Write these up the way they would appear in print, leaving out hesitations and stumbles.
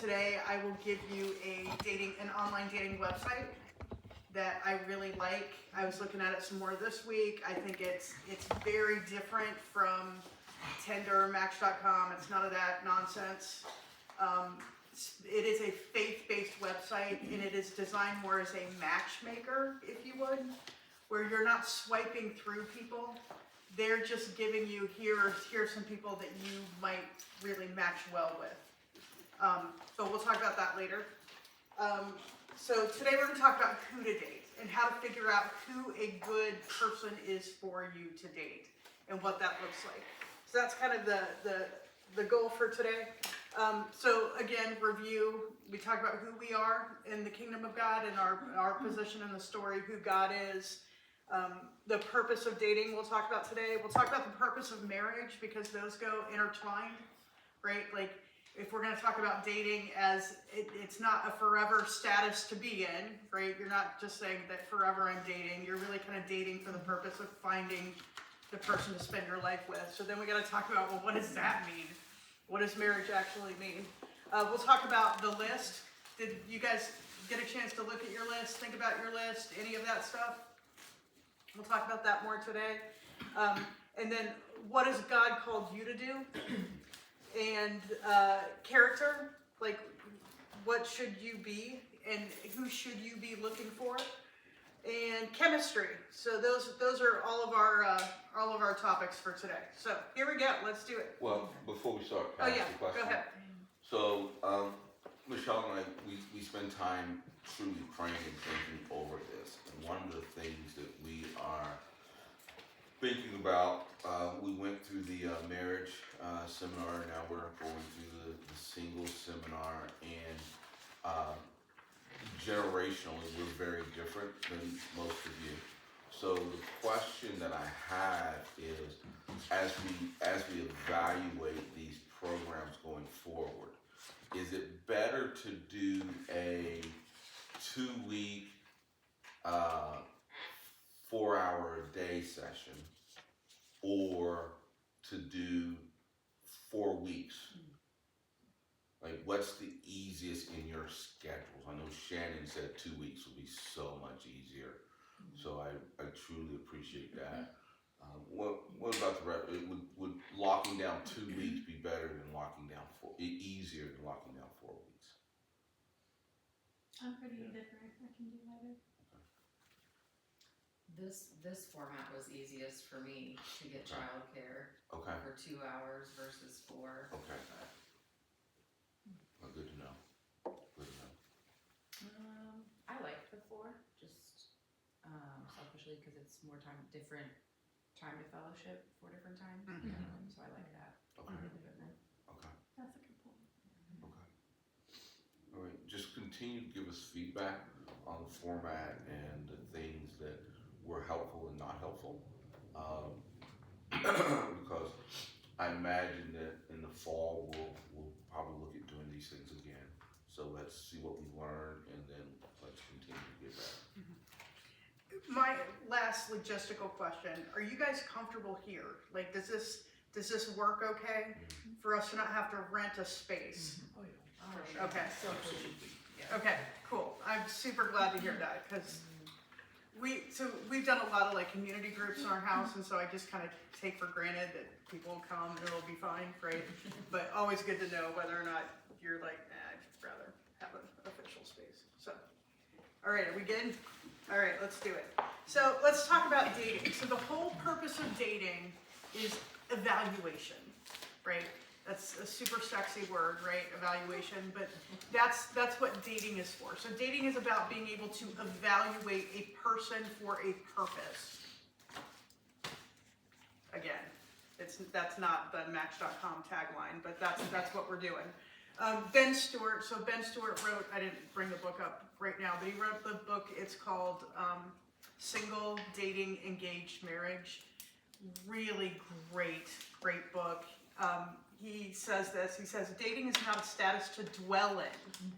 Today I will give you an online dating website that I really like. I was looking at it some more this week. I think it's very different from Tinder or Match.com. It's none of that nonsense. It is a faith-based website, and it is designed more as a matchmaker, if you would, where you're not swiping through people. They're just giving you, here's some people that you might really match well with. But we'll talk about that later. So today we're going to talk about who to date and how to figure out who a good person is for you to date and what that looks like. So that's kind of the goal for today. So again, review. We talk about who we are in the kingdom of God and our position in the story, who God is. The purpose of dating we'll talk about today. We'll talk about the purpose of marriage because those go intertwined, right? Like, if we're going to talk about dating as it's not a forever status to be in, right? You're not just saying that forever I'm dating. You're really kind of dating for the purpose of finding the person to spend your life with. So then we got to talk about, well, what does that mean? What does marriage actually mean? We'll talk about the list. Did you guys get a chance to look at your list, think about your list, any of that stuff? We'll talk about that more today. And then what has God called you to do? And character, like what should you be and who should you be looking for, and chemistry. So those are all of our topics for today. So here we go. Let's do it. Well, before we start, can I ask you a question? Go ahead. So, Michelle and I, we spend time truly praying and thinking over this. And one of the things that we are thinking about, we went through the marriage seminar, now we're going through the single seminar, and generationally we're very different than most of you. So the question that I have is, as we evaluate these programs going forward, is it better to do a 2-week 4-hour-a-day session, or to do 4 weeks? Like, what's the easiest in your schedules? I know Shannon said 2 weeks would be so much easier, so I truly appreciate that. What about the rest? Would locking down 2 weeks be better than easier than locking down 4 weeks? I'm pretty indifferent. I can do either. This format was easiest for me to get childcare Okay. for 2 hours versus 4. Okay. Well, good to know. Good to know. I like the 4, just selfishly because it's more different time to fellowship, 4 different times. So I like that. Okay. Equipment. Okay. That's a good point. Okay. All right. Just continue to give us feedback on the format and the things that were helpful and not helpful. Because I imagine that in the fall we'll probably look at doing these things again. So let's see what we learned, and then let's continue to get better. My last logistical question: are you guys comfortable here? Like, does this work okay for us to not have to rent a space? Oh, Okay. Absolutely. Okay, cool. I'm super glad to hear that because we've done a lot of like community groups in our house, and so I just kind of take for granted that people will come and it'll be fine, right? But always good to know whether or not you're like, I'd rather have an official space. So, all right, are we good? All right, let's do it. So let's talk about dating. So the whole purpose of dating is evaluation, right? That's a super sexy word, right? Evaluation, but that's what dating is for. So dating is about being able to evaluate a person for a purpose. Again, that's not the Match.com tagline, but that's what we're doing. Ben Stewart. So Ben Stewart wrote. I didn't bring the book up right now, but he wrote the book. It's called Single, Dating, Engaged, Marriage. Really great book. He says this. He says, dating is not a status to dwell in,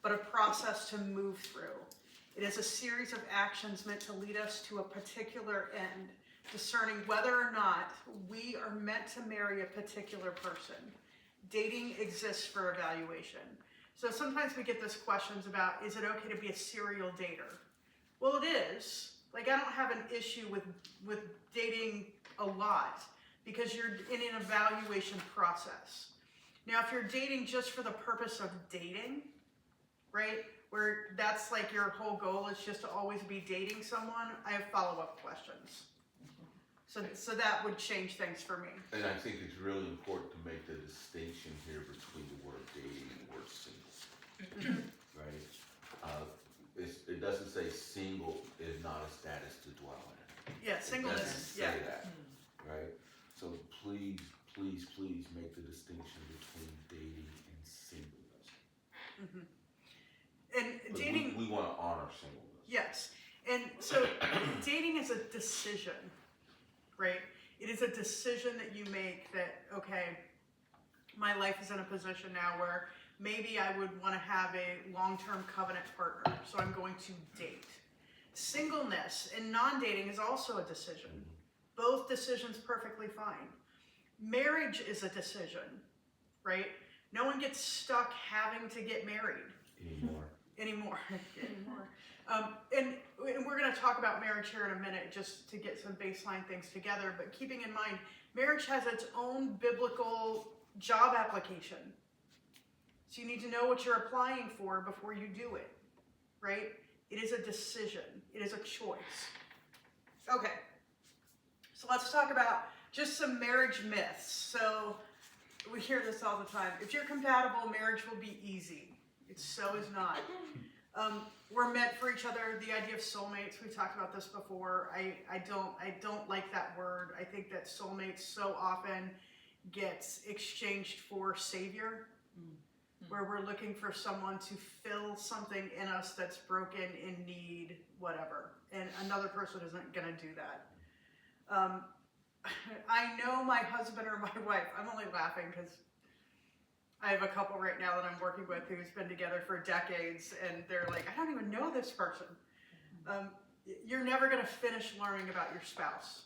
but a process to move through. It is a series of actions meant to lead us to a particular end, discerning whether or not we are meant to marry a particular person. Dating exists for evaluation. So sometimes we get this questions about, is it okay to be a serial dater? Well, it is. Like, I don't have an issue with dating a lot because you're in an evaluation process. Now, if you're dating just for the purpose of dating, right, where that's like your whole goal is just to always be dating someone, I have follow-up questions. So that would change things for me. And I think it's really important to make the distinction here between the word dating and the word single, right? It doesn't say single is not a status to dwell in. Yeah, It singleness, doesn't yeah. say that, right? So please, please, please make the distinction between dating and singleness. And 'Cause dating, we wanna honor singleness. yes. And so dating is a decision, right? It is a decision that you make that, okay, my life is in a position now where maybe I would want to have a long-term covenant partner, so I'm going to date. Singleness and non-dating is also a decision. Both decisions perfectly fine. Marriage is a decision, right? No one gets stuck having to get married Anymore. anymore. And we're going to talk about marriage here in a minute just to get some baseline things together, but keeping in mind, marriage has its own biblical job application. So you need to know what you're applying for before you do it, right? It is a decision. It is a choice. Okay, so let's talk about just some marriage myths. So we hear this all the time. If you're compatible, marriage will be easy. It so is not. We're meant for each other. The idea of soulmates, we talked about this before. I don't like that word. I think that soulmates so often gets exchanged for savior, where we're looking for someone to fill something in us that's broken, in need, whatever. And another person isn't gonna do that. I know my husband or my wife, I'm only laughing because I have a couple right now that I'm working with who's been together for decades, and they're like, I don't even know this person. You're never gonna finish learning about your spouse.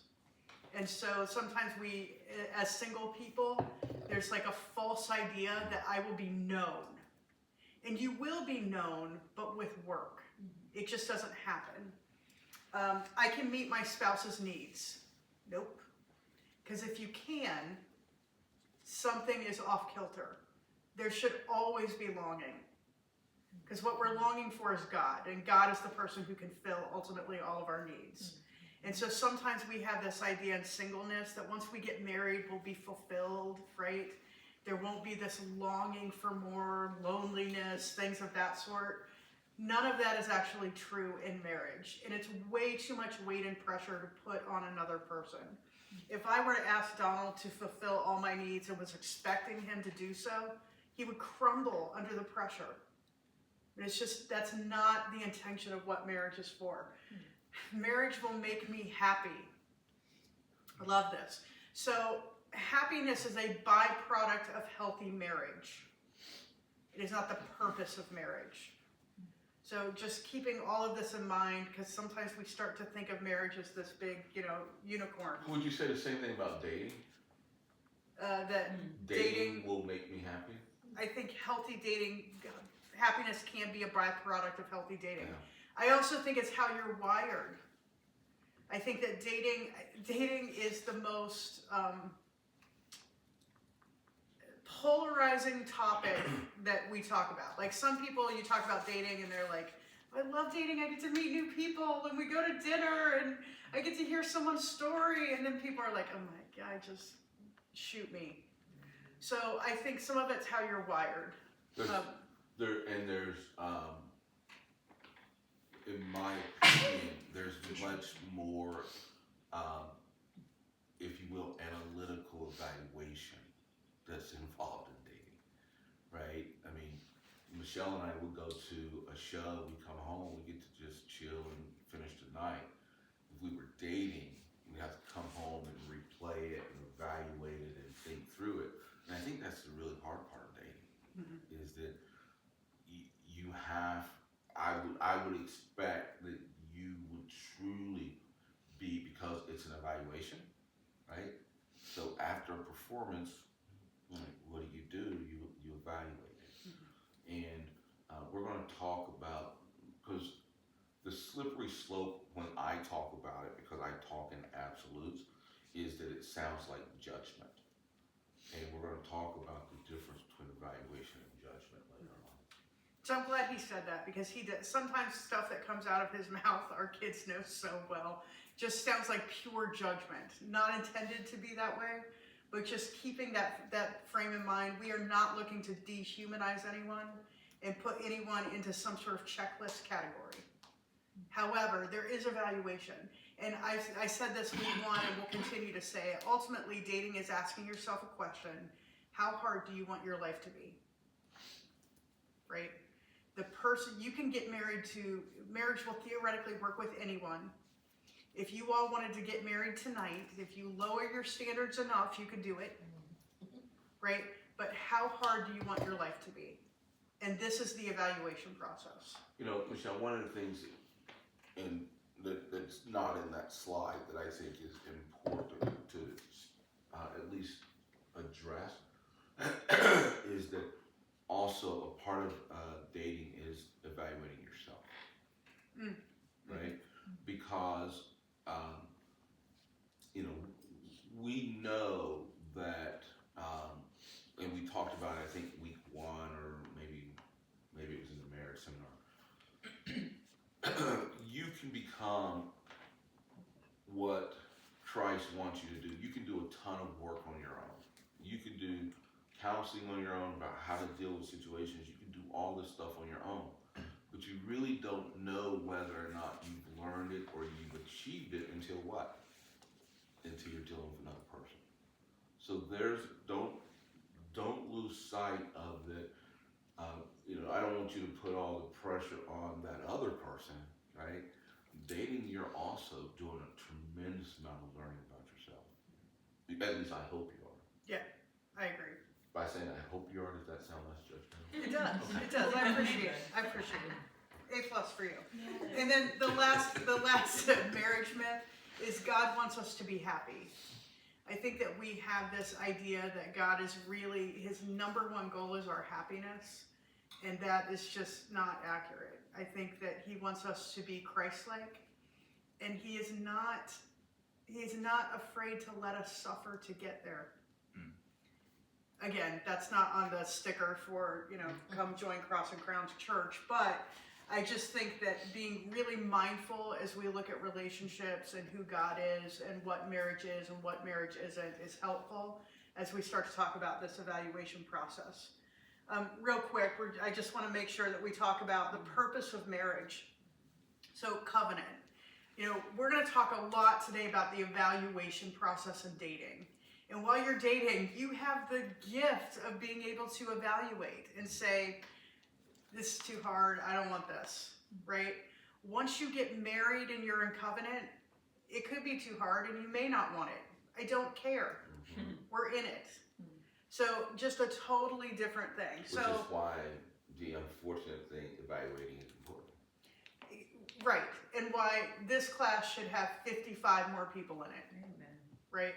And so sometimes we, as single people, there's like a false idea that I will be known. And you will be known, but with work. It just doesn't happen. I can meet my spouse's needs. Nope. Because if you can, something is off kilter. There should always be longing. Because what we're longing for is God, and God is the person who can fill ultimately all of our needs. And so sometimes we have this idea in singleness that once we get married, we'll be fulfilled, right? There won't be this longing for more, loneliness, things of that sort. None of that is actually true in marriage. And it's way too much weight and pressure to put on another person. If I were to ask Donald to fulfill all my needs and was expecting him to do so, he would crumble under the pressure. And it's just, that's not the intention of what marriage is for. Marriage will make me happy. I love this. So happiness is a byproduct of healthy marriage. It is not the purpose of marriage. So just keeping all of this in mind, because sometimes we start to think of marriage as this big, unicorn. Would you say the same thing about dating? That Dating will make me happy? I think healthy dating, happiness can be a byproduct of healthy dating. Yeah. I also think it's how you're wired. I think that dating is the most polarizing topic that we talk about. Like some people, you talk about dating and they're like, I love dating, I get to meet new people and we go to dinner and I get to hear someone's story, and then people are like, oh my God, just shoot me. So I think some of it's how you're wired. There's in my opinion, there's much more, if you will, analytical evaluation that's involved in dating, right? I mean, Michelle and I would go to a show, we come home, we get to just chill and finish the night. If we were dating, we'd have to come home and replay it and evaluate it and think through it. And I think that's the really hard part of dating, is that you have, I would expect that you would truly be, because it's an evaluation, right? So after a performance, like, what do? You evaluate it. And talk about, because the slippery slope when I talk about it, because I talk in absolutes, is that it sounds like judgment. And we're going to talk about the difference between evaluation and judgment later on. So I'm glad he said that, because he does, sometimes stuff that comes out of his mouth, our kids know so well, just sounds like pure judgment. Not intended to be that way, but just keeping that frame in mind. We are not looking to dehumanize anyone and put anyone into some sort of checklist category. However, there is evaluation. And I said this week one and will continue to say it. Ultimately, dating is asking yourself a question: how hard do you want your life to be? Right? The person you can get married to, marriage will theoretically work with anyone. If you all wanted to get married tonight, if you lower your standards enough, you could do it. Right? But how hard do you want your life to be? And this is the evaluation process. You know, Michelle, one of the things that's not in that slide that I think is important to at least address is that also a part of dating is evaluating yourself. Right? Because, you know, we know that, and we talked about it, I think week one, or maybe it was in the marriage seminar. You can become what Christ wants you to do. You can do a ton of work on your own. You can do counseling on your own about how to deal with situations. You can do all this stuff on your own. But you really don't know whether or not you've learned it or you've achieved it until what? Until you're dealing with another person. So don't lose sight of that. You know, I don't want you to put all the pressure on that other person, right? Dating, you're also doing a tremendous amount of learning about yourself. At least I hope you are. Yeah, I agree. By saying I hope you are, does that sound less judgmental? It does. It does. I appreciate it. I appreciate it. A+ for you. And then the last marriage myth is God wants us to be happy. I think that we have this idea that God is really, his number one goal is our happiness, and that is just not accurate. I think that he wants us to be Christ-like, and he is not afraid to let us suffer to get there. Again, that's not on the sticker for, you know, come join Cross and Crowns Church, but I just think that being really mindful as we look at relationships and who God is and what marriage is and what marriage isn't is helpful as we start to talk about this evaluation process. Real quick, I just want to make sure that we talk about the purpose of marriage. So covenant. You know, we're going to talk a lot today about the evaluation process in dating. And while you're dating, you have the gift of being able to evaluate and say, this is too hard, I don't want this, right? Once you get married and you're in covenant, it could be too hard and you may not want it. I don't care. We're in it. So just a totally different thing. Which is why the unfortunate thing, evaluating is important. Right, and why this class should have 55 more people in it. Right?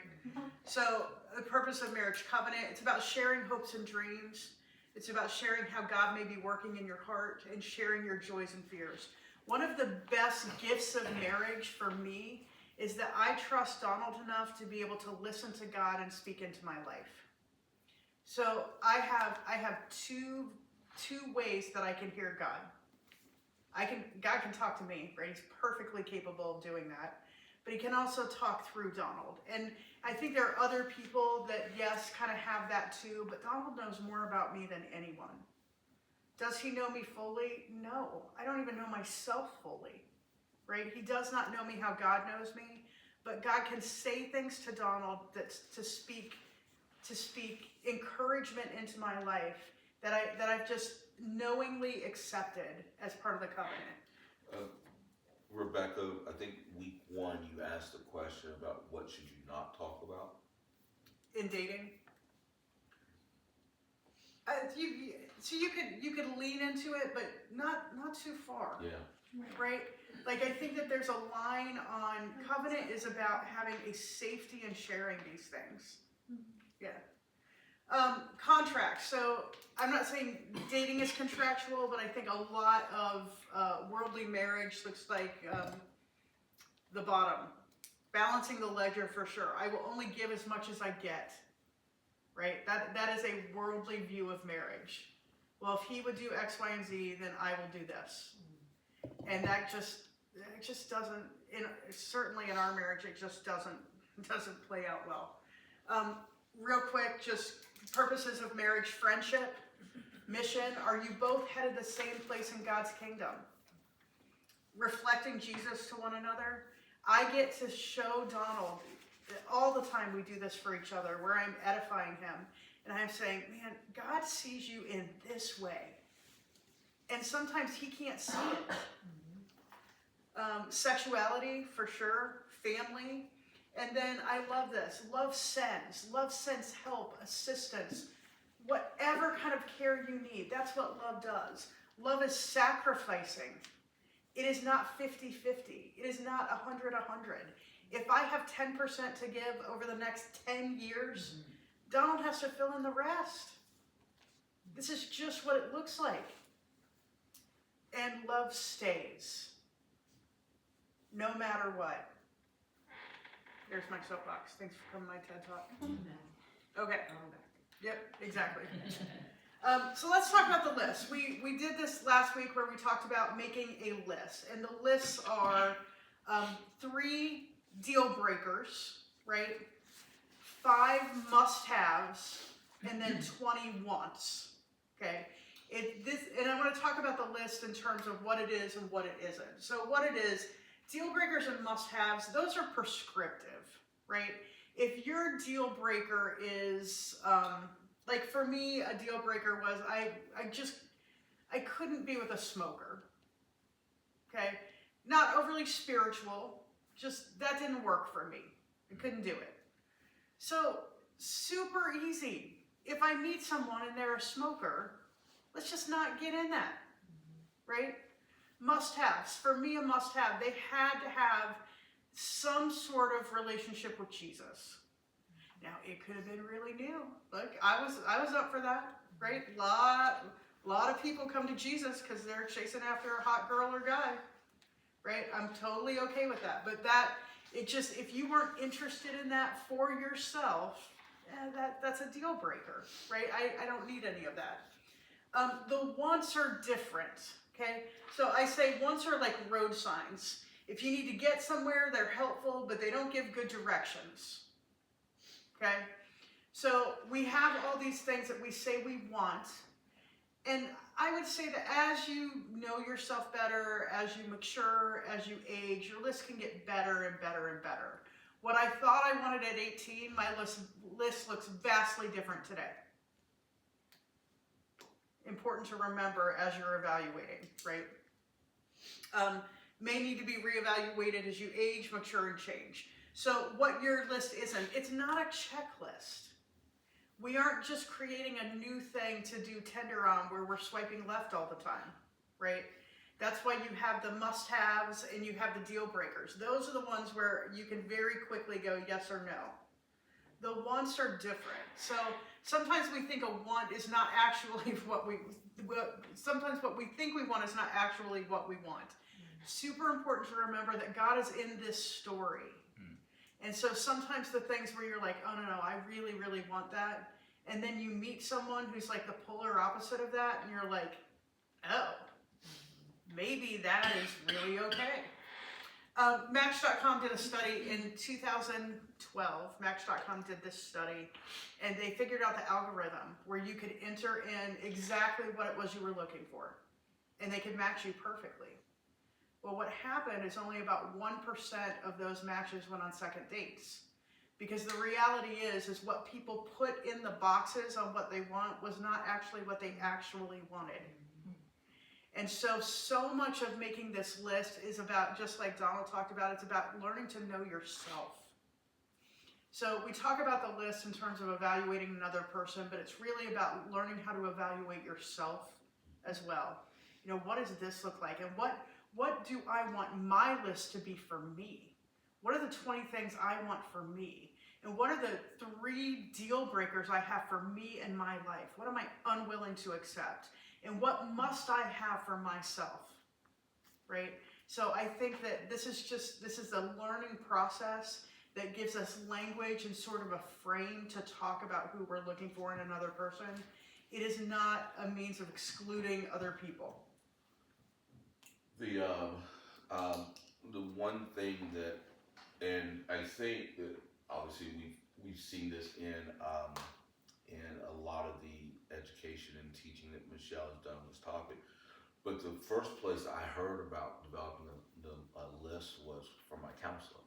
So the purpose of marriage covenant, it's about sharing hopes and dreams. It's about sharing how God may be working in your heart and sharing your joys and fears. One of the best gifts of marriage for me is that I trust Donald enough to be able to listen to God and speak into my life. So I have two ways that I can hear God. God can talk to me, right? He's perfectly capable of doing that. But he can also talk through Donald. And I think there are other people that, yes, kind of have that too, but Donald knows more about me than anyone. Does he know me fully? No. I don't even know myself fully, right? He does not know me how God knows me, but God can say things to Donald to speak encouragement into my life that I've just knowingly accepted as part of the covenant. Rebecca, I think week one you asked a question about what should you not talk about in dating. So you could lean into it, but not too far. Yeah. Right? Like I think that there's a line on covenant is about having a safety in sharing these things. Yeah. Contracts. So I'm not saying dating is contractual, but I think a lot of worldly marriage looks like the bottom. Balancing the ledger for sure. I will only give as much as I get. Right? That is a worldly view of marriage. Well, if he would do X, Y, and Z, then I will do this. And that just doesn't, certainly in our marriage, it just doesn't play out well. Real quick, just purposes of marriage, friendship, mission. Are you both headed the same place in God's kingdom? Reflecting Jesus to one another. I get to show Donald all the time. We do this for each other, where I'm edifying him. And I'm saying, man, God sees you in this way. And sometimes he can't see it. Sexuality, for sure. Family. And then I love this. Love sends. Love sends help, assistance, whatever kind of care you need. That's what love does. Love is sacrificing. It is not 50-50. It is not 100-100. If I have 10% to give over the next 10 years, Donald has to fill in the rest. This is just what it looks like. And love stays. No matter what. There's my soapbox. Thanks for coming to my TED Talk. Okay. Yep, exactly. So let's talk about the list. We did this last week where we talked about making a list. And the lists are 3 deal breakers, right? 5 must-haves, and then 20 wants. Okay? And I want to talk about the list in terms of what it is and what it isn't. So what it is, deal breakers and must-haves, those are prescriptive, right? If your deal breaker is, like for me, a deal breaker was I couldn't be with a smoker, okay? Not overly spiritual, just that didn't work for me. I couldn't do it. So super easy. If I meet someone and they're a smoker, let's just not get in that, right? Must-haves. For me, a must-have. They had to have some sort of relationship with Jesus. Now, it could have been really new. Look, I was up for that, right? Lot of people come to Jesus because they're chasing after a hot girl or guy, right? I'm totally okay with that. But if you weren't interested in that for yourself, that's a deal breaker, right? I don't need any of that. The wants are different, okay? So I say wants are like road signs. If you need to get somewhere, they're helpful, but they don't give good directions, okay? So we have all these things that we say we want, and I would say that as you know yourself better, as you mature, as you age, your list can get better and better and better. What I thought I wanted at 18, my list looks vastly different today. Important to remember as you're evaluating, right? May need to be reevaluated as you age, mature, and change. So what your list isn't, it's not a checklist. We aren't just creating a new thing to do Tinder on where we're swiping left all the time, right? That's why you have the must-haves and you have the deal breakers. Those are the ones where you can very quickly go yes or no. The wants are different. So sometimes we think a want is not actually sometimes what we think we want is not actually what we want. Super important to remember that God is in this story. And so sometimes the things where you're like, oh no, I really, really want that. And then you meet someone who's like the polar opposite of that. And you're like, oh, maybe that is really okay. Match.com did a study in 2012. Match.com did this study. And they figured out the algorithm where you could enter in exactly what it was you were looking for. And they could match you perfectly. Well, what happened is only about 1% of those matches went on second dates. Because the reality is what people put in the boxes on what they want was not actually what they actually wanted. And so much of making this list is about, just like Donald talked about, it's about learning to know yourself. So we talk about the list in terms of evaluating another person, but it's really about learning how to evaluate yourself as well. You know, what does this look like? And what do I want my list to be for me? What are the 20 things I want for me? And what are the 3 deal breakers I have for me and my life? What am I unwilling to accept? And what must I have for myself? Right? So I think that this is a learning process that gives us language and sort of a frame to talk about who we're looking for in another person. It is not a means of excluding other people. The one thing that, and I think that obviously we've seen this in a lot of the education and teaching that Michelle has done on this topic. But the first place I heard about developing a list was from my counselor,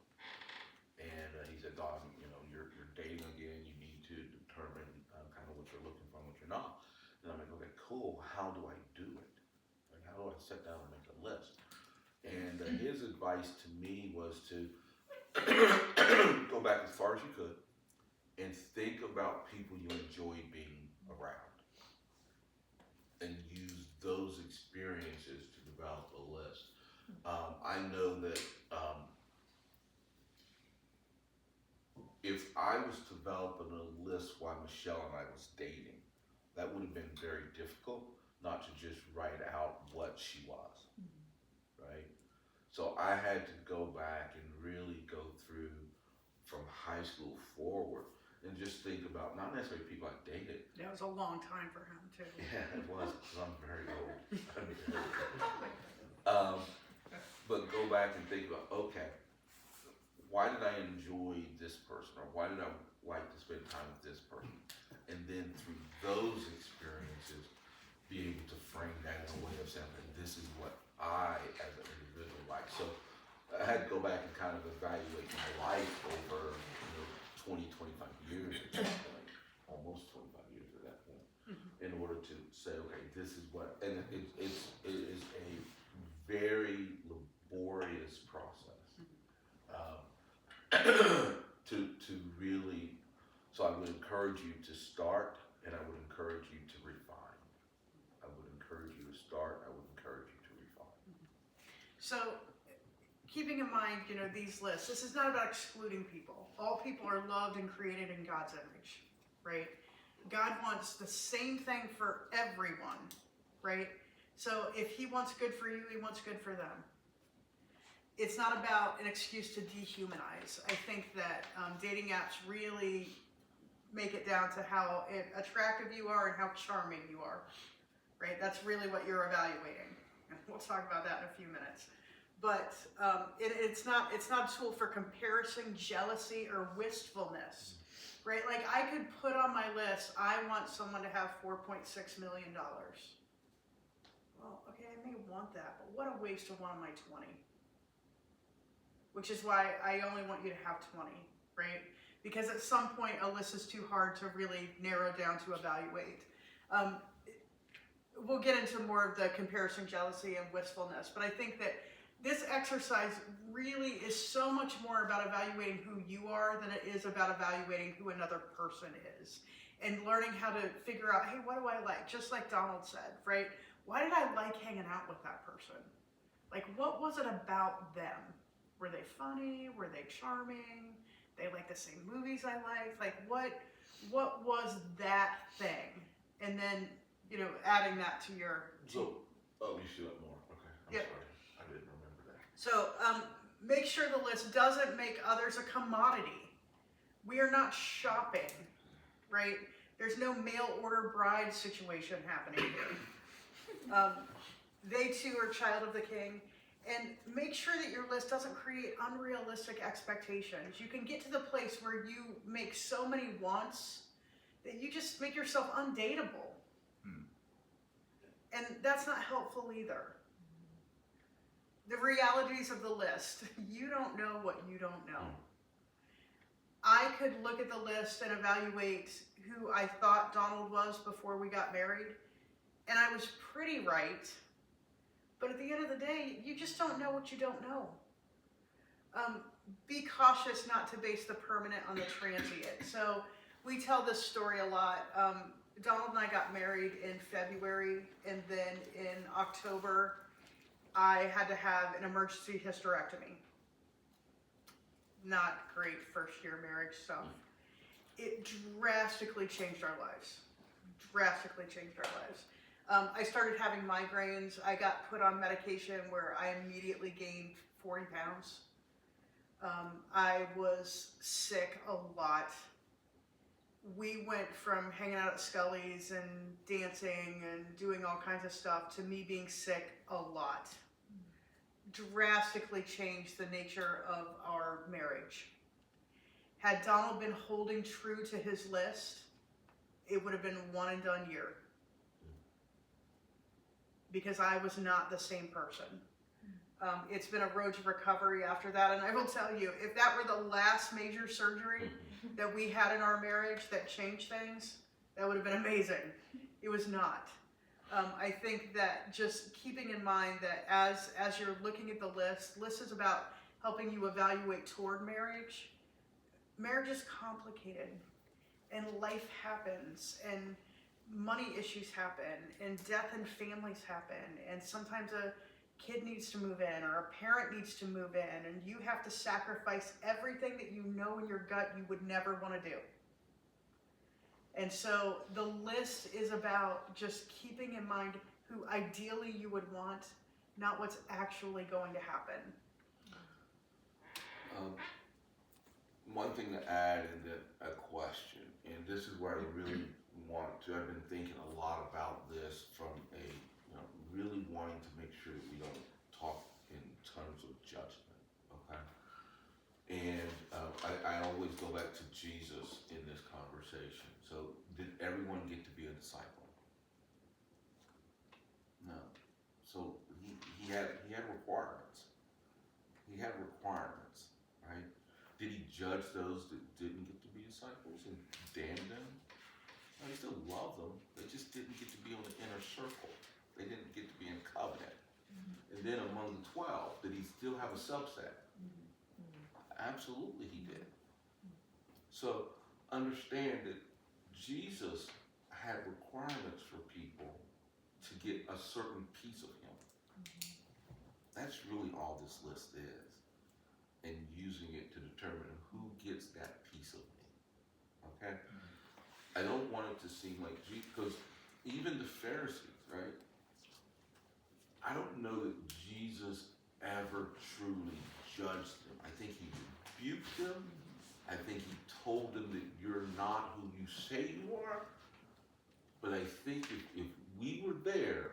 and he said, "Don, you're dating again. You need to determine kind of what you're looking for and what you're not." And I'm like, "Okay, cool. How do I do it? Like, how do I sit down and make a list?" And his advice to me was to go back as far as you could and think about people you enjoyed being around and use those experiences to develop a list. I know that if I was developing a list while Michelle and I was dating, that would have been very difficult, not to just write out what she was, right? So I had to go back and really go through from high school forward and just think about not necessarily people I dated. That was a long time for him too. Yeah, it was, because I'm very old. But go back and think about, okay, why did I enjoy this person, or why did I like to spend time with this person? And then through those experiences, be able to frame that in a way of saying, this is what I, as an individual, like. So I had to go back and kind of evaluate my life over 20, 25 years at that point, almost 25 years at that point, in order to say, okay, this is what, and it is a very laborious process to really. So I would encourage you to start, and I would encourage you to refine. I would encourage you to start. I would encourage you to refine. So, keeping in mind, these lists, this is not about excluding people. All people are loved and created in God's image, right? God wants the same thing for everyone, right? So if he wants good for you, he wants good for them. It's not about an excuse to dehumanize. I think that dating apps really make it down to how attractive you are and how charming you are, right? That's really what you're evaluating. And we'll talk about that in a few minutes. But it's not a tool for comparison, jealousy, or wistfulness, right? Like I could put on my list, I want someone to have $4.6 million. Well, okay, I may want that, but what a waste of one of my 20. Which is why I only want you to have 20, right? Because at some point a list is too hard to really narrow down to evaluate. We'll get into more of the comparison, jealousy, and wistfulness, but I think that this exercise really is so much more about evaluating who you are than it is about evaluating who another person is. And learning how to figure out, hey, what do I like? Just like Donald said, right? Why did I like hanging out with that person? Like, what was it about them? Were they funny? Were they charming? They like the same movies I liked? Like, what was that thing? And then, adding that to your... So, you should have more. Okay, I'm Yep. sorry. I didn't remember that. So make sure the list doesn't make others a commodity. We are not shopping, right? There's no mail order bride situation happening here. They too are child of the king. And make sure that your list doesn't create unrealistic expectations. You can get to the place where you make so many wants that you just make yourself undateable. And that's not helpful either. The realities of the list. You don't know what you don't know. I could look at the list and evaluate who I thought Donald was before we got married. And I was pretty right. But at the end of the day, you just don't know what you don't know. Be cautious not to base the permanent on the transient. So we tell this story a lot. Donald and I got married in February, and then in October, I had to have an emergency hysterectomy. Not great first year marriage stuff. it drastically changed our lives. Drastically changed our lives. I started having migraines. I got put on medication where I immediately gained 40 pounds. I was sick a lot. We went from hanging out at Scully's and dancing and doing all kinds of stuff to me being sick a lot. Drastically changed the nature of our marriage. Had Donald been holding true to his list, it would have been a one and done year. Because I was not the same person. It's been a road to recovery after that, and I will tell you, if that were the last major surgery that we had in our marriage that changed things, that would have been amazing. It was not. I think that just keeping in mind that as you're looking at the list is about helping you evaluate toward marriage. Marriage is complicated, and life happens, and money issues happen, and death in families happen, and sometimes a kid needs to move in or a parent needs to move in, and you have to sacrifice everything that you know in your gut you would never want to do. And so the list is about just keeping in mind who ideally you would want, not what's actually going to happen. One thing to add in a question, and this is where I really want to, I've been thinking a lot about this from a, really wanting to make sure that we don't talk in terms of judgment, okay? And I always go back to Jesus in this conversation. So, did everyone get to be a disciple? No. So, he had requirements. He had requirements, right? Did he judge those that didn't get to be disciples and damn them? No, he still loved them. They just didn't get to be on the inner circle. They didn't get to be in covenant. And then among the 12, did he still have a subset? Absolutely he did. So understand that Jesus had requirements for people to get a certain piece of him. That's really all this list is. And using it to determine who gets that piece of me. Okay? I don't want it to seem like Jesus, because even the Pharisees, right? I don't know that Jesus ever truly judged them. I think he rebuked them. I think he told them that you're not who you say you are. But I think if we were there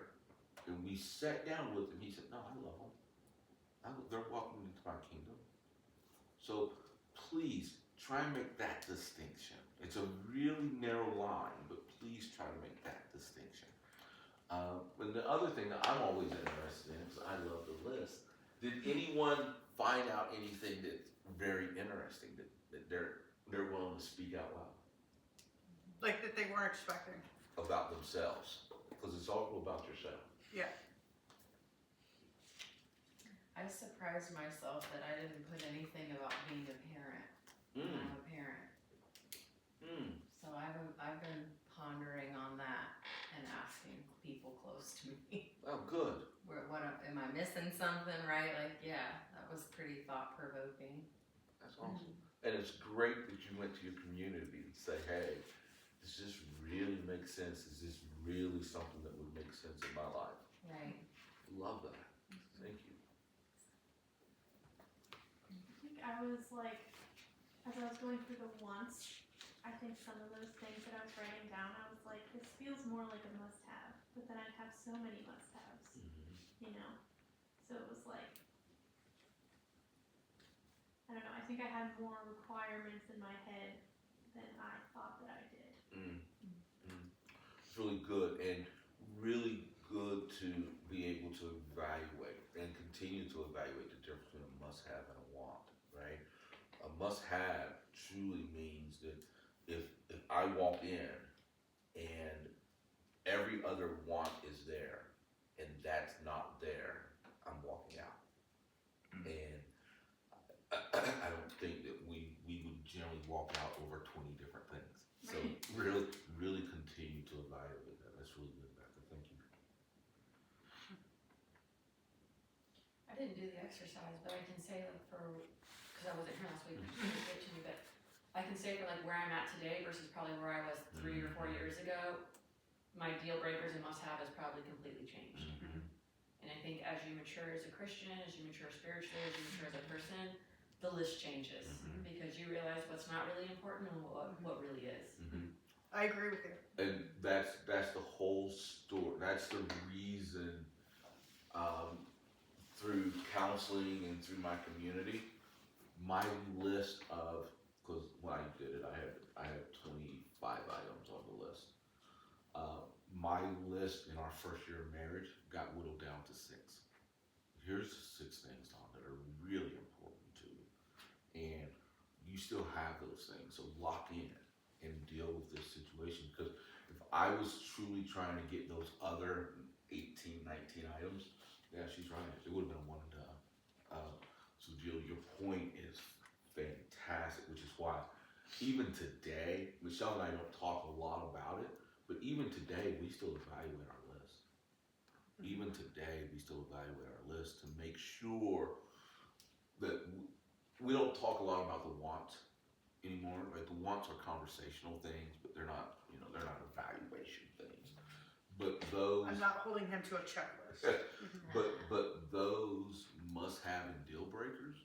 and we sat down with him, he said, no, I love them. They're welcome into my kingdom. So please try and make that distinction. It's a really narrow line, but please try to make that distinction. And the other thing that I'm always interested in, because I love the list, did anyone find out anything that's very interesting that they're willing to speak out loud Like that they weren't expecting. about themselves? Because it's all about yourself. Yeah. I surprised myself that I didn't put anything about being a parent. I'm a parent. So I've been pondering on that and asking people close to me. Oh, good. Am I missing something, right? Like, yeah, that was pretty thought-provoking. That's awesome. And it's great that you went to your community and say, hey, does this really make sense? Is this really something that would make sense in my life? Right. Love that. Thank you. I think I was like, as I was going through the wants, I think some of those things that I was writing down, I was like, this feels more like a must-have, but then I'd have so many must-haves, you know? So it was like, I don't know, I think I had more requirements in my head than I thought that I did. It's really good, and really good to be able to evaluate and continue to evaluate the difference between a must-have and a want, right? A must-have truly means that if I walk in and every other want is there and that's not there, I'm walking out. And I don't think that we would generally walk out over 20 different things. So really, really continue to evaluate that. That's really good, Becca. Thank you. I didn't do the exercise, but I can say like because I wasn't here last week, I didn't get to, but I can say for like where I'm at today versus probably where I was 3 or 4 years ago, my deal breakers and must have has probably completely changed. And I think as you mature as a Christian, as you mature spiritually, as you mature as a person, the list changes because you realize what's not really important and what really is. I agree with you. And that's the whole story. That's the reason, through counseling and through my community, my list of, because when I did it, I had 25 items on the list. My list in our first year of marriage got whittled down to 6. Here's 6 things on that are really important to you, and you still have those things. So lock in and deal with this situation, because if I was truly trying to get those other 18, 19 items, yeah, she's right, it would have been a one and done. So Jill, your point is fantastic, which is why even today, Michelle and I don't talk a lot about it, but even today we still evaluate our list. Even today we still evaluate our list to make sure that we don't talk a lot about the wants anymore. Like, the wants are conversational things, but they're not, they're not evaluation things. But those, I'm not holding him to a checklist. but those must have and deal breakers.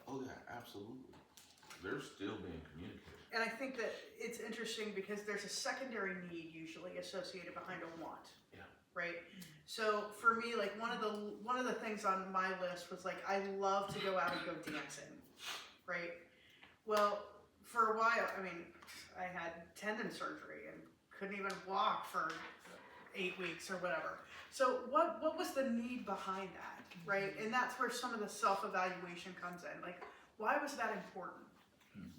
Oh yeah, absolutely. They're still being communicated. And I think that it's interesting because there's a secondary need usually associated behind a want. Yeah. Right? So for me, like one of the things on my list was like, I love to go out and go dancing. Right? Well, for a while, I mean, I had tendon surgery and couldn't even walk for 8 weeks or whatever. So what was the need behind that? Right? And that's where some of the self-evaluation comes in. Like, why was that important?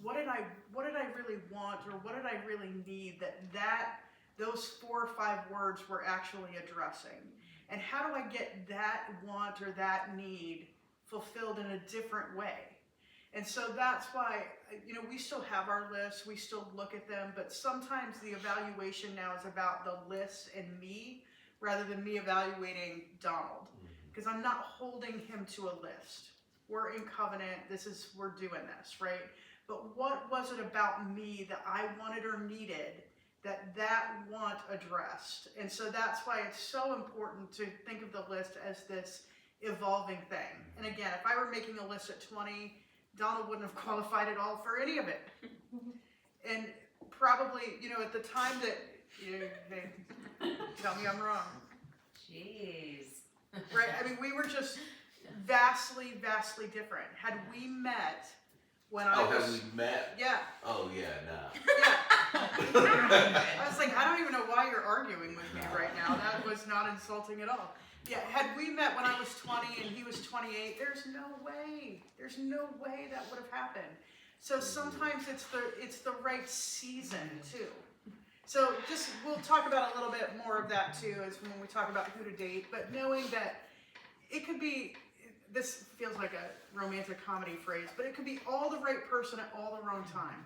What did I really want, or what did I really need that those 4 or 5 words were actually addressing? And how do I get that want or that need fulfilled in a different way? And so that's why, we still have our lists, we still look at them, but sometimes the evaluation now is about the list and me rather than me evaluating Donald. Because I'm not holding him to a list. We're in covenant, we're doing this, right? But what was it about me that I wanted or needed that want addressed? And so that's why it's so important to think of the list as this evolving thing. And again, if I were making a list at 20, Donald wouldn't have qualified at all for any of it. And probably, at the time that, tell me I'm wrong. Jeez. Right? I mean, we were just vastly, vastly different. Had we met when I was... have we met? Yeah. Oh yeah, nah. Yeah. I was like, I don't even know why you're arguing with me right now. That was not insulting at all. Yeah, had we met when I was 20 and he was 28, there's no way that would have happened. So sometimes it's the right season too. So we'll talk about a little bit more of that too, as when we talk about who to date, but knowing that it could be, this feels like a romantic comedy phrase, but it could be all the right person at all the wrong time.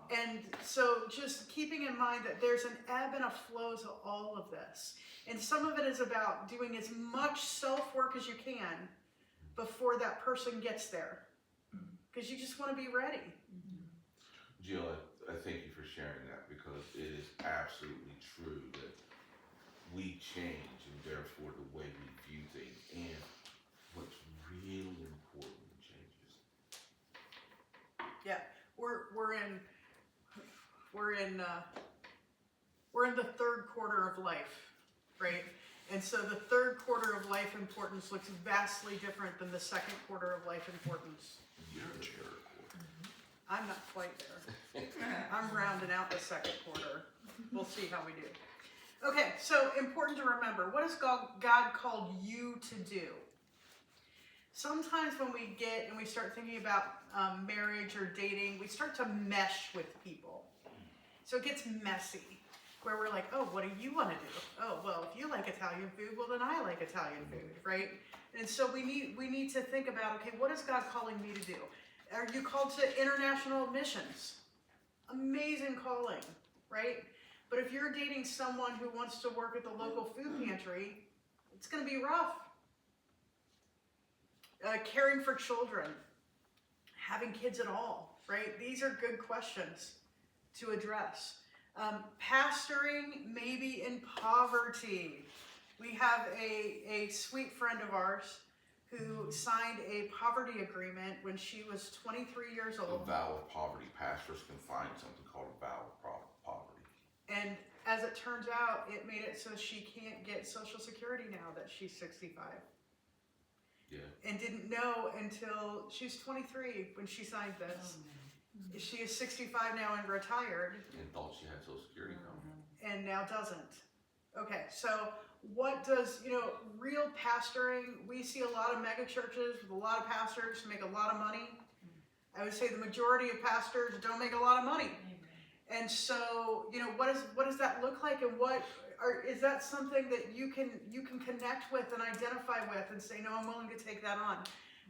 And so just keeping in mind that there's an ebb and a flow to all of this. And some of it is about doing as much self-work as you can before that person gets there. Because you just want to be ready. Jill, I thank you for sharing that, because it is absolutely true that we change, and therefore the way we view things, and what's really important changes. Yeah, we're in the 3rd quarter of life, right? And so the 3rd quarter of life importance looks vastly different than the 2nd quarter of life importance. You're a Jericho. I'm not quite there. I'm rounding out the 2nd quarter. We'll see how we do. Okay, so important to remember, what has God called you to do? Sometimes when we get and we start thinking about marriage or dating, we start to mesh with people. So it gets messy, where we're like, oh, what do you want to do? Oh, well, if you like Italian food, well, then I like Italian food, right? And so we need to think about, okay, what is God calling me to do? Are you called to international missions? Amazing calling, right? But if you're dating someone who wants to work at the local food pantry, it's going to be rough. Caring for children, having kids at all, right? These are good questions to address. Pastoring maybe in poverty. We have a sweet friend of ours who signed a poverty agreement when she was 23 years A old. vow of poverty. Pastors can find something called a vow of poverty. And as it turns out, it made it so she can't get Social Security now that she's 65. Yeah. And didn't know until she's 23 when she signed this. She is 65 now and retired, And thought she had Social Security number. and now doesn't. Okay, so what does, real pastoring, we see a lot of mega churches with a lot of pastors make a lot of money. I would say the majority of pastors don't make a lot of money. And so, what does that look like, and is that something that you can connect with and identify with and say, no, I'm willing to take that on?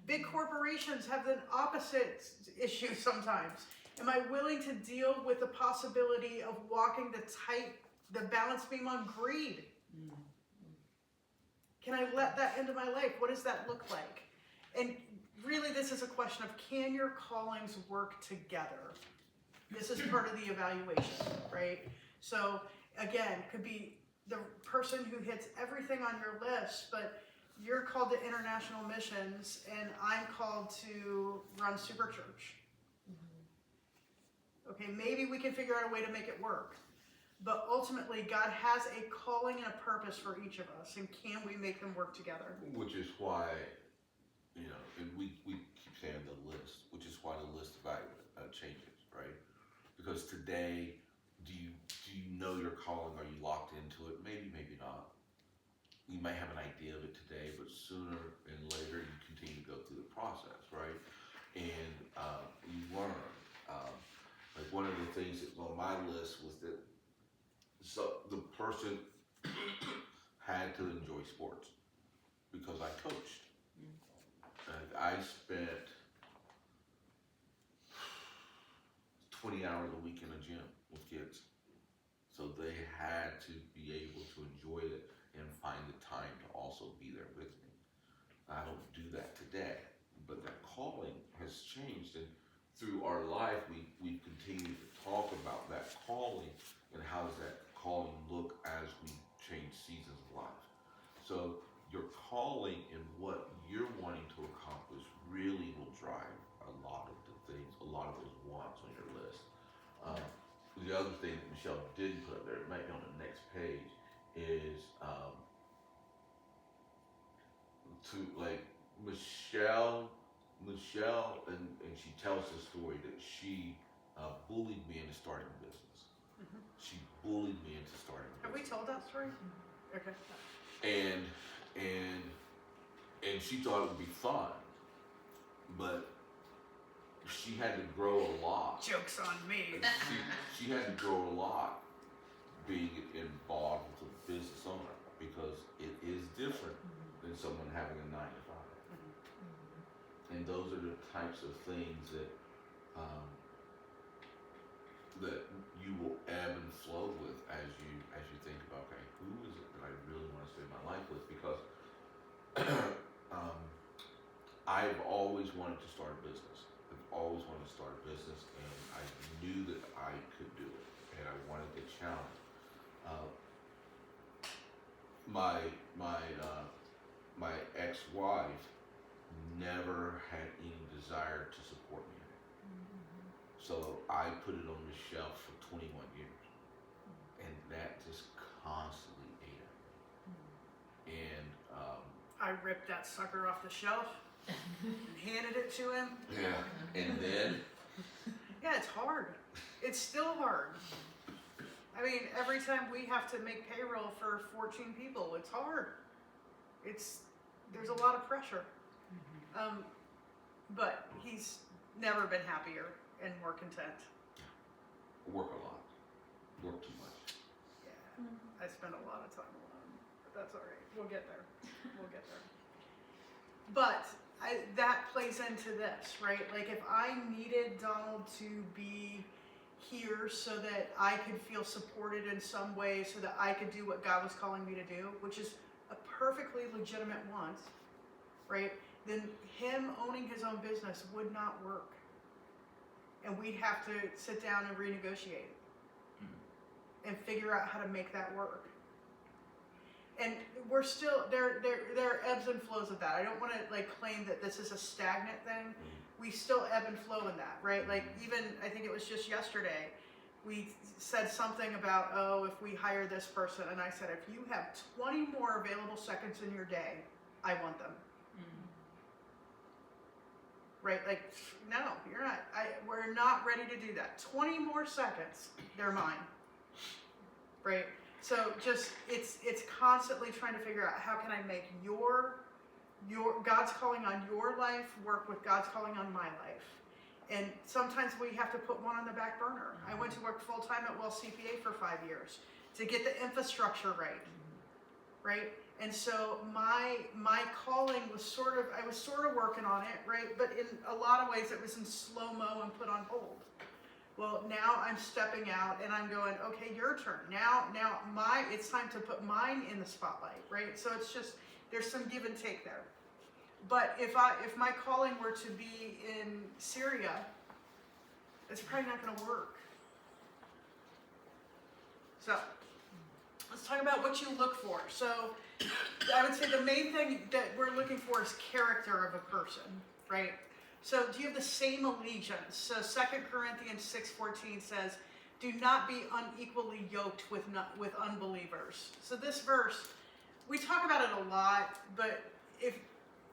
Big corporations have the opposite issue sometimes. Am I willing to deal with the possibility of walking the balance beam on greed? Can I let that into my life? What does that look like? And really, this is a question of, can your callings work together? This is part of the evaluation, right? So again, could be the person who hits everything on your list, but you're called to international missions and I'm called to run Super Church. Okay, maybe we can figure out a way to make it work. But ultimately, God has a calling and a purpose for each of us, and can we make them work together? Which is why, and we keep saying the list, which is why the list changes, right? Because today, do you know your calling? Are you locked into it? Maybe, maybe not. You may have an idea of it today, but sooner and later you continue to go through the process, right? And you learn. Like one of the things that was on my list was that the person had to enjoy sports because I coached. And I spent 20 hours a week in a gym with kids. So they had to be able to enjoy it and find the time to also be there with me. I don't do that today, but that calling has changed, and through our life, we continue to talk about that calling and how does that calling look as we change seasons of life. So your calling and what you're wanting to accomplish really will drive a lot of the things, a lot of those wants on your list. The other thing that Michelle did put up there, it might be on the next page, is to like Michelle, and she tells the story that she bullied me into starting a business. Mhm. She bullied me into starting a Have we business. told that story? Okay. And she thought it would be fun, but she had to grow a lot. Joke's on me. She had to grow a lot being involved with a business owner because it is different than someone having a 9 to 5. And those are the types of things that that you will ebb and flow with as you think about, okay, who is it that I really want to spend my life with? Because I've always wanted to start a business. I've always wanted to start a business, and I knew that I could do it, and I wanted the challenge. My ex-wife never had any desire to support me in it. So I put it on the shelf for 21 years. And that just constantly ate at me. And I ripped that sucker off the shelf and handed it to him. yeah, and then Yeah, it's hard. It's still hard. I mean, every time we have to make payroll for 14 people, it's hard. There's a lot of pressure. But he's never been happier and more content. work a lot. Work too much. Yeah, I spend a lot of time alone, but that's all right. We'll get there. We'll get there. But that plays into this, right? Like if I needed Donald to be here so that I could feel supported in some way, so that I could do what God was calling me to do, which is a perfectly legitimate want, right? Then him owning his own business would not work. and we'd have to sit down and renegotiate and figure out how to make that work. And we're still there are ebbs and flows of that. I don't want to like claim that this is a stagnant thing. We still ebb and flow in that, right? Like even I think it was just yesterday, we said something about, oh, if we hire this person, and I said, if you have 20 more available seconds in your day, I want them. Right? Like, no, you're not. We're not ready to do that. 20 more seconds, they're mine. Right? So just it's constantly trying to figure out how can I make your God's calling on your life work with God's calling on my life. And sometimes we have to put one on the back burner. I went to work full time at Wells CPA for 5 years to get the infrastructure right? And so my calling was I was sort of working on it, right? But in a lot of ways it was in slow-mo and put on hold. Well, now I'm stepping out and I'm going, okay, your turn. Now it's time to put mine in the spotlight, right? So it's just, there's some give and take there. But if my calling were to be in Syria, it's probably not going to work. So let's talk about what you look for. So I would say the main thing that we're looking for is character of a person, right? So do you have the same allegiance? So 2 Corinthians 6:14 says, do not be unequally yoked with unbelievers. So this verse, we talk about it a lot, but if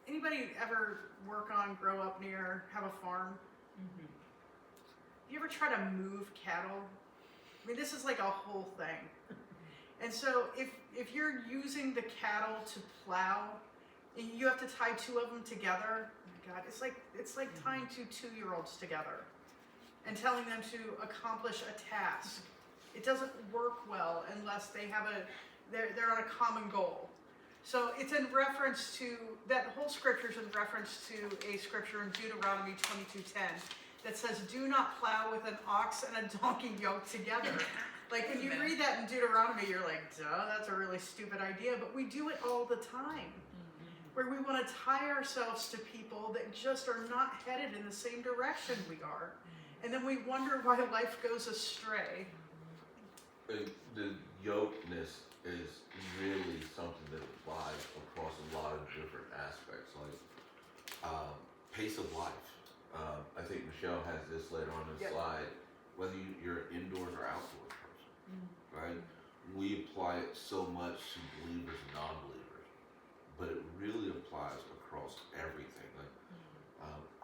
anybody ever grow up near, have a farm? You ever try to move cattle? I mean, this is like a whole thing. And so if you're using the cattle to plow, and you have to tie two of them together, oh my God, it's like tying two 2-year-olds together and telling them to accomplish a task. It doesn't work well unless they're on a common goal. So it's in reference to, that whole scripture is in reference to a scripture in Deuteronomy 22:10 that says, do not plow with an ox and a donkey yoked together. Like when you read that in Deuteronomy, you're like, duh, that's a really stupid idea, but we do it all the time. Where we want to tie ourselves to people that just are not headed in the same direction we are. And then we wonder why life goes astray. The yokeness is really something that applies across a lot of different aspects, like pace of life. I think Michelle has this later on the slide, whether you're an indoors or outdoors person, right? We apply it so much to believers and non-believers, but it really applies across everything. Like,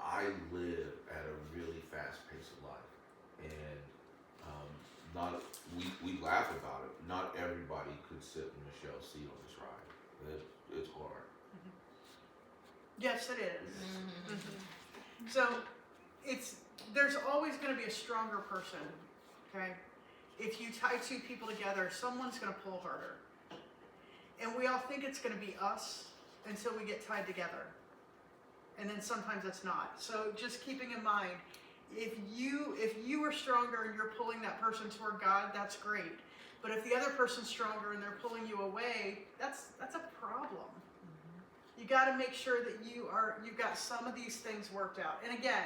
I live at a really fast pace of life, and we laugh about it. Not everybody could sit in Michelle's seat on this ride. It's hard. Yes, it is. So there's always going to be a stronger person, okay? If you tie two people together, someone's going to pull harder. And we all think it's going to be us until we get tied together. And then sometimes it's not. So just keeping in mind, if you are stronger and you're pulling that person toward God, that's great. But if the other person's stronger and they're pulling you away, that's a problem. You got to make sure that you've got some of these things worked out. And again,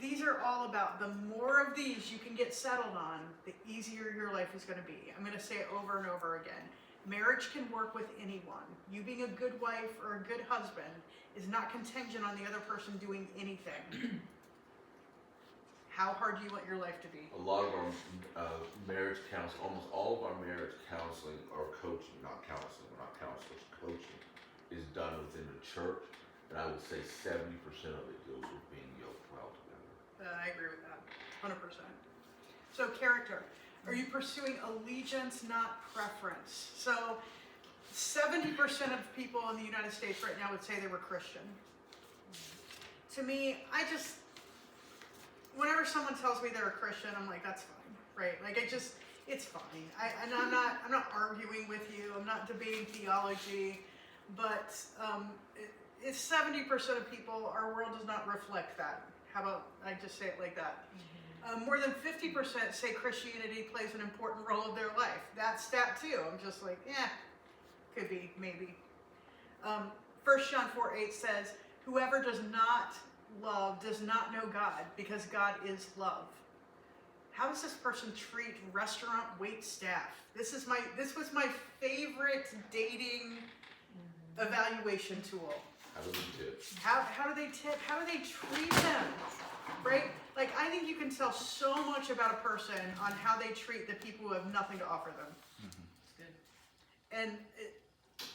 these are all about the more of these you can get settled on, the easier your life is going to be. I'm going to say it over and over again. Marriage can work with anyone. You being a good wife or a good husband is not contingent on the other person doing anything. How hard do you want your life to be? A lot of our marriage counseling, almost all of our marriage counseling or coaching, not counseling, we're not counselors, coaching, is done within the church. And I would say 70% of it deals with being yoked well together. I agree with that, 100%. So character. Are you pursuing allegiance, not preference? So 70% of people in the United States right now would say they were Christian. To me, whenever someone tells me they're a Christian, I'm like, that's fine, right? Like it's fine. I'm not arguing with you. I'm not debating theology, but it's 70% of people, our world does not reflect that. How about I just say it like that? More than 50% say Christianity plays an important role in their life. That stat too. I'm just like, could be, maybe. 1 John 4:8 says, whoever does not love does not know God because God is love. How does this person treat restaurant wait staff? This was my favorite dating evaluation tool. How do we tip? How do they tip? How do they treat them? Right? Like, I think you can tell so much about a person on how they treat the people who have nothing to offer them. It's good. And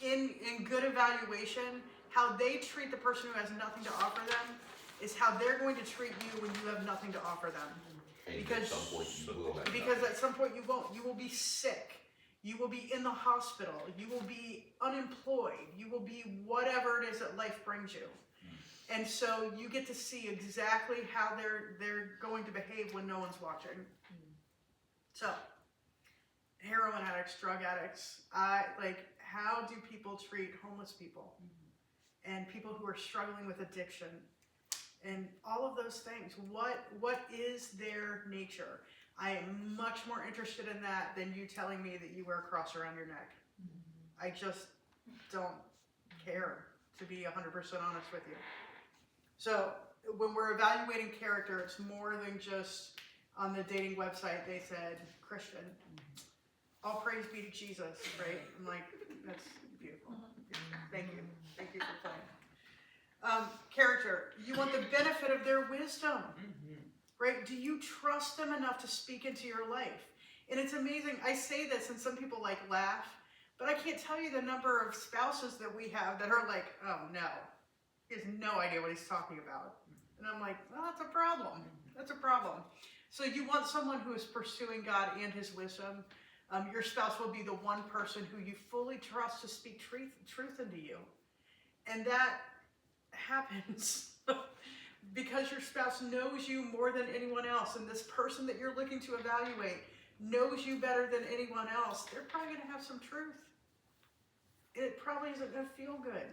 in good evaluation, how they treat the person who has nothing to offer them is how they're going to treat you when you have nothing to offer them. And Because- at some point you will have Because nothing. at some point you won't. You will be sick. You will be in the hospital. You will be unemployed. You will be whatever it is that life brings you. And so you get to see exactly how they're going to behave when no one's watching. So, heroin addicts, drug addicts, how do people treat homeless people? And people who are struggling with addiction? And all of those things. What is their nature? I am much more interested in that than you telling me that you wear a cross around your neck. I just don't care, to be 100% honest with you. So when we're evaluating character, it's more than just on the dating website they said Christian. All praise be to Jesus, right? I'm like, that's beautiful. Thank you. Thank you for playing. Character, you want the benefit of their wisdom, right? Do you trust them enough to speak into your life? And it's amazing. I say this and some people laugh, but I can't tell you the number of spouses that we have that are like, oh no, he has no idea what he's talking about. And I'm like, well, that's a problem. That's a problem. So you want someone who is pursuing God and his wisdom. Your spouse will be the one person who you fully trust to speak truth into you. And that happens because your spouse knows you more than anyone else. And this person that you're looking to evaluate knows you better than anyone else. They're probably going to have some truth. It probably isn't going to feel good.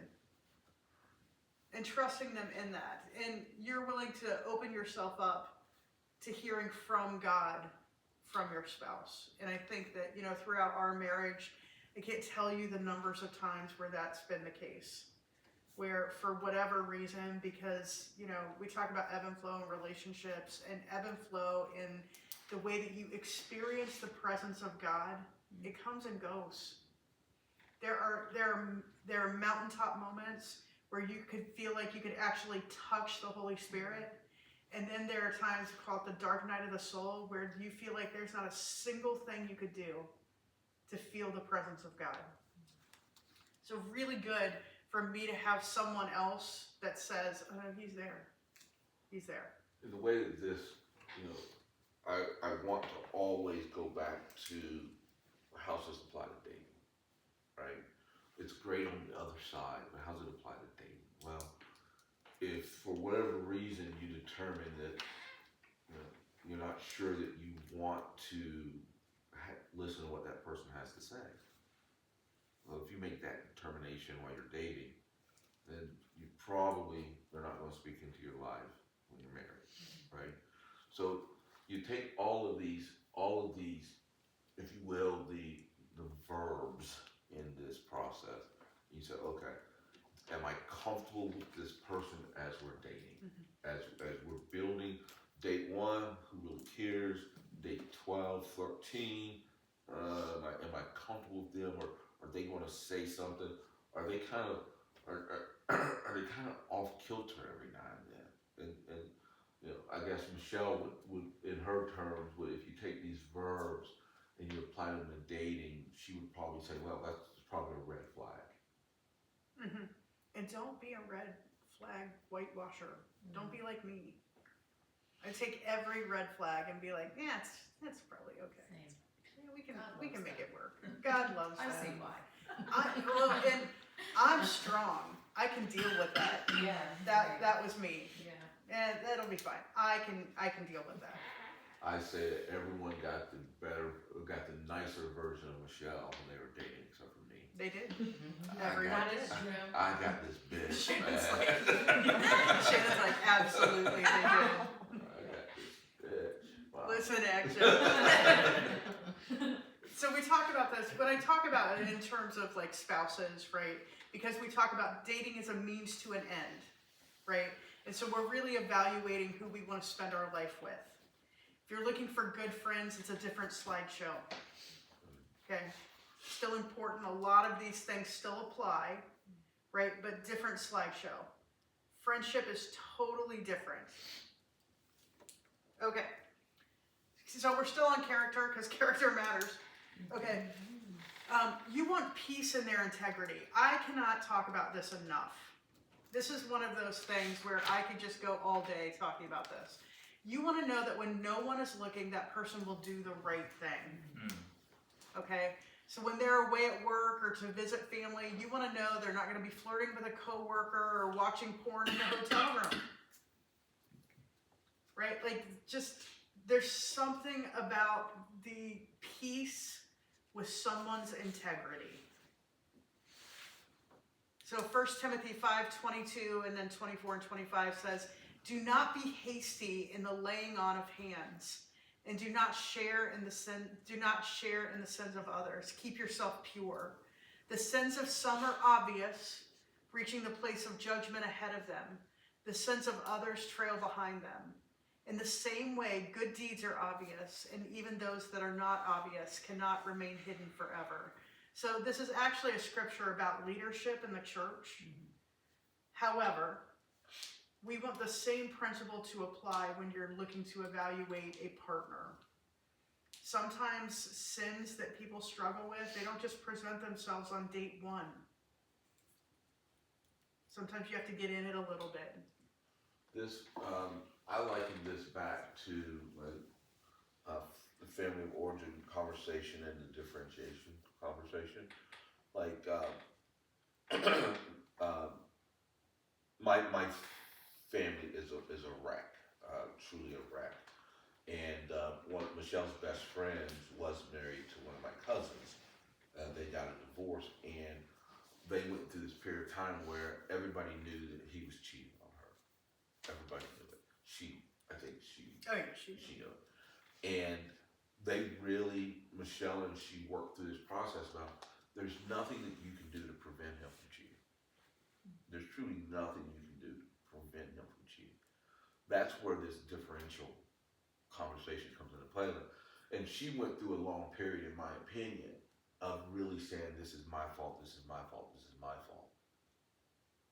And trusting them in that. And you're willing to open yourself up to hearing from God, from your spouse. And I think that, throughout our marriage, I can't tell you the numbers of times where that's been the case. Where for whatever reason, because, we talk about ebb and flow in relationships, and ebb and flow in the way that you experience the presence of God, it comes and goes. There are mountaintop moments where you could feel like you could actually touch the Holy Spirit. And then there are times called the dark night of the soul where you feel like there's not a single thing you could do to feel the presence of God. So really good for me to have someone else that says, oh, he's there. He's there. In the way that this, I want to always go back to how does this apply to dating, right? It's great on the other side, but how does it apply to dating? Well, if for whatever reason you determine that you're not sure that you want to listen to what that person has to say, well, if you make that determination while you're dating, then they're not going to speak into your life when you're married, right? So you take all of these, if you will, the verbs in this process. You say, okay, am I comfortable with this person as we're dating? As we're building date 1, who really cares? Date 12, 13, am I comfortable with them, or are they going to say something? Are they kind of off kilter every now and then? And I guess Michelle would in her terms, if you take these verbs and you apply them to dating, she would probably say, well, that's probably a red flag. Mm-hmm. And don't be a red flag whitewasher. Don't be like me. I take every red flag and be like, yeah, it's probably okay. Same. Yeah, God we can loves make that. it work. God loves I that. see why. And I'm strong. I can deal with that. Yeah. That was me, Yeah. and that'll be fine. I can deal with that. I say that everyone got the nicer version of Michelle when they were dating, except for me. They did. I Everyone got, That is true. I got this bitch. Shannon's man. Shannon's like, absolutely, they did. I got this bitch. Wow. Listen, action. So we talk about this, but I talk about it in terms of spouses, right? Because we talk about dating as a means to an end. right? And so we're really evaluating who we want to spend our life with. If you're looking for good friends, it's a different slideshow. Okay? Still important. A lot of these things still apply, right? But different slideshow. Friendship is totally different. Okay. So we're still on character because character matters. Okay. You want peace in their integrity. I cannot talk about this enough. This is one of those things where I could just go all day talking about this. You want to know that when no one is looking, that person will do the right thing. Okay? So when they're away at work or to visit family, you want to know they're not going to be flirting with a coworker or watching porn in the hotel room. Right? Like, just, there's something about the peace with someone's integrity. So 1 Timothy 5:22 and then 24 and 25 says, "Do not be hasty in the laying on of hands, and do not share in the sins of others. Keep yourself pure. The sins of some are obvious, reaching the place of judgment ahead of them. The sins of others trail behind them. In the same way, good deeds are obvious, and even those that are not obvious cannot remain hidden forever." So this is actually a scripture about leadership in the church. However, we want the same principle to apply when you're looking to evaluate a partner. Sometimes sins that people struggle with, they don't just present themselves on date one. Sometimes you have to get in it a little bit. This, I liken this back to the family of origin conversation and the differentiation conversation. Like, my family is a wreck, truly a wreck. And one of Michelle's best friends was married to one of my cousins. They got a divorce, and they went through this period of time where everybody knew that he was cheating on her. Everybody knew it. I think she Oh yeah, she knew it. And they really, Michelle and she worked through this process about there's nothing that you can do to prevent him from cheating. There's truly nothing you can do to prevent him from cheating. That's where this differential conversation comes into play. And she went through a long period, in my opinion, of really saying, this is my fault, this is my fault, this is my fault.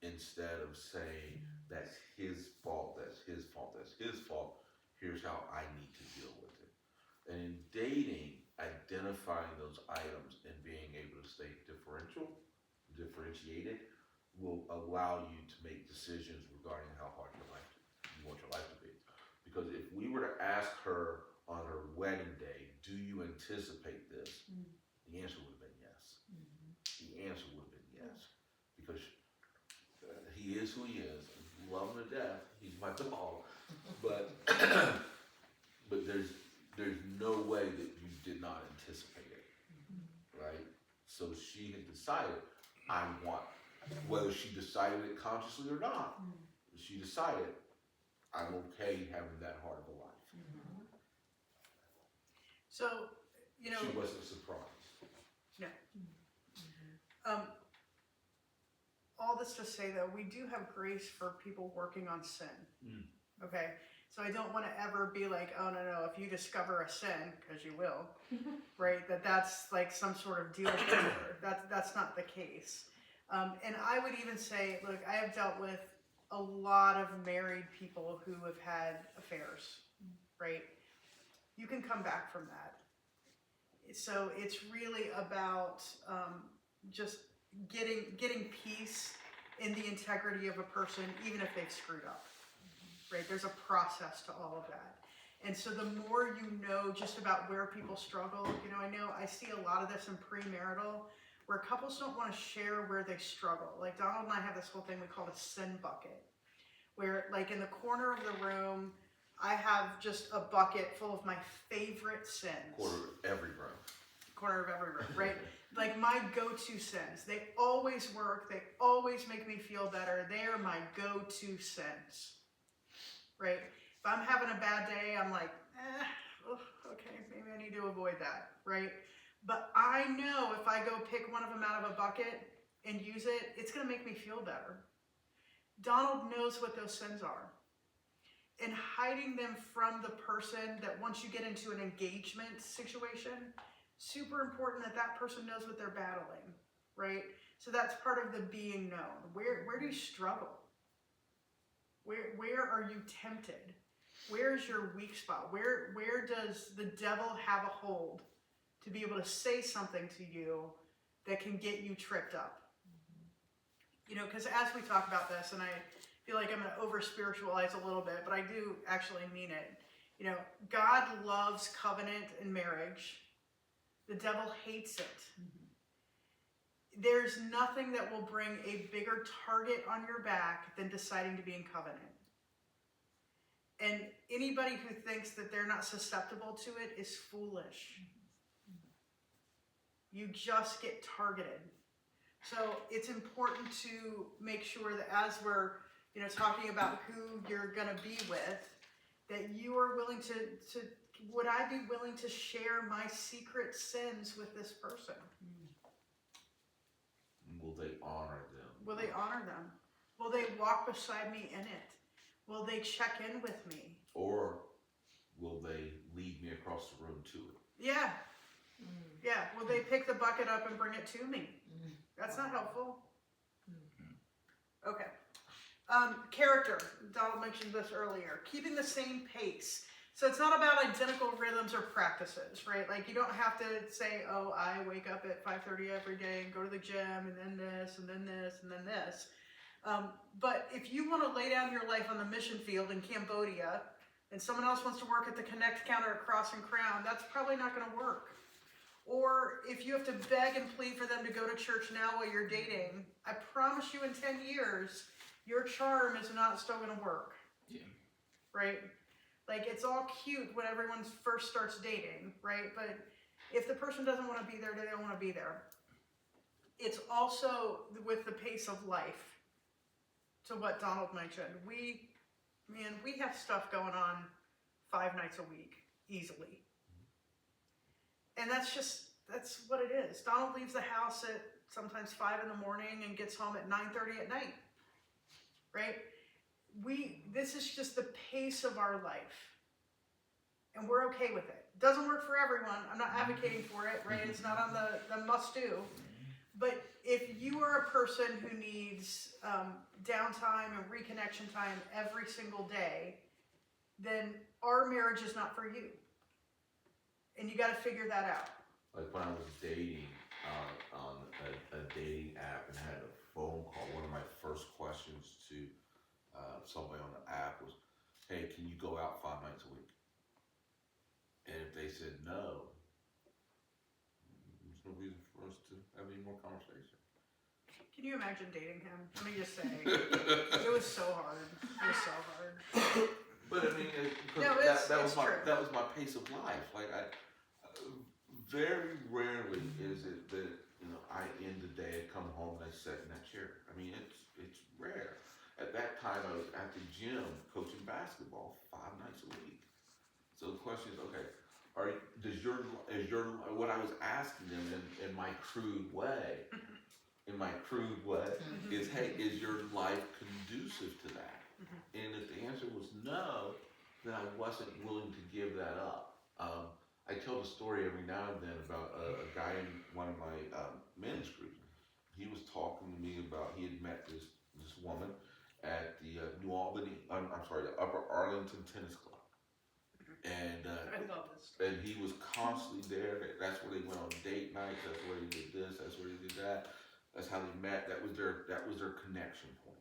Instead of saying, that's his fault, that's his fault, that's his fault, here's how I need to deal with it. And in dating, identifying those items and being able to stay differentiated will allow you to make decisions regarding how hard you want your life to be. Because if we were to ask her on her wedding day, do you anticipate this? The answer would have been yes. The answer would have been yes. Because he is who he is. I love him to death. He's my dog. But but there's no way that you did not anticipate it, right? So she had decided, I want, whether she decided it consciously or not, she decided, I'm okay having that hard of a life. So, you know, She wasn't surprised. all this to say that we do have grace for people working on sin. Okay? So I don't want to ever be like, oh, no, if you discover a sin, because you will, right, that's like some sort of deal breaker. That's not the case. And I would even say, look, I have dealt with a lot of married people who have had affairs, right? You can come back from that. So it's really about just getting peace in the integrity of a person, even if they've screwed up. Right? There's a process to all of that. And so the more you know just about where people struggle, I see a lot of this in premarital, where couples don't want to share where they struggle. Like Donald and I have this whole thing we call a sin bucket, where like in the corner of the room, I have just a bucket full of my favorite sins. Corner of every room. Corner of every room, right? Like my go-to sins. They always work. They always make me feel better. They are my go-to sins. Right? If I'm having a bad day, I'm like, okay, maybe I need to avoid that, right? But I know if I go pick one of them out of a bucket and use it, it's going to make me feel better. Donald knows what those sins are. And hiding them from the person that once you get into an engagement situation, super important that that person knows what they're battling, right? So that's part of the being known. Where do you struggle? Where are you tempted? Where's your weak spot? Where does the devil have a hold to be able to say something to you that can get you tripped up? You know, because as we talk about this, and I feel like I'm going to over-spiritualize a little bit, but I do actually mean it. You know, God loves covenant and marriage. The devil hates it. There's nothing that will bring a bigger target on your back than deciding to be in covenant. And anybody who thinks that they're not susceptible to it is foolish. You just get targeted. So it's important to make sure that as we're, you know, talking about who you're going to be with, that you are willing to would I be willing to share my secret sins with this person? Will they honor them? Will they honor them? Will they walk beside me in it? Will they check in with me? Or will they lead me across the room to it? Yeah. Yeah. Will they pick the bucket up and bring it to me? That's not helpful. Okay. Character. Donald mentioned this earlier. Keeping the same pace. So it's not about identical rhythms or practices, right? Like you don't have to say, oh, I wake up at 5:30 every day and go to the gym and then this and then this and then this. But if you want to lay down your life on the mission field in Cambodia and someone else wants to work at the Connect counter at Cross and Crown, that's probably not going to work. Or if you have to beg and plead for them to go to church now while you're dating, I promise you in 10 years, your charm is not still going to work. Yeah. Right? Like, it's all cute when everyone first starts dating, right? But if the person doesn't want to be there, they don't want to be there. It's also with the pace of life, to what Donald mentioned. We have stuff going on 5 nights a week, easily. And that's what it is. Donald leaves the house at sometimes 5 in the morning and gets home at 9:30 at night, right? This is just the pace of our life, and we're okay with it. Doesn't work for everyone. I'm not advocating for it, right? It's not on the must-do. But if you are a person who needs downtime and reconnection time every single day, then our marriage is not for you. And you got to figure that out. Like when I was dating on a dating app and had a phone call, one of my first questions to somebody on the app was, hey, can you go out 5 nights a week? And if they said no, there's no reason for us to have any more conversation. Can you imagine dating him? Let me just say, it was so hard. It was so hard. But I mean, No, that it's was my true. that was my pace of life. Like very rarely is it that I end the day, come home, and I sit in that chair. I mean, it's rare. At that time, I was at the gym coaching basketball 5 nights a week. So the question is, okay, what I was asking them in my crude way, is, hey, is your life conducive to that? And if the answer was no, then I wasn't willing to give that up. I tell the story every now and then about a guy in one of my men's groups. He was talking to me about he had met this woman at the the Upper Arlington Tennis Club, and I love this. and he was constantly there. That's where they went on date nights. That's where they did this. That's where they did that. That's how they met. That was their connection point.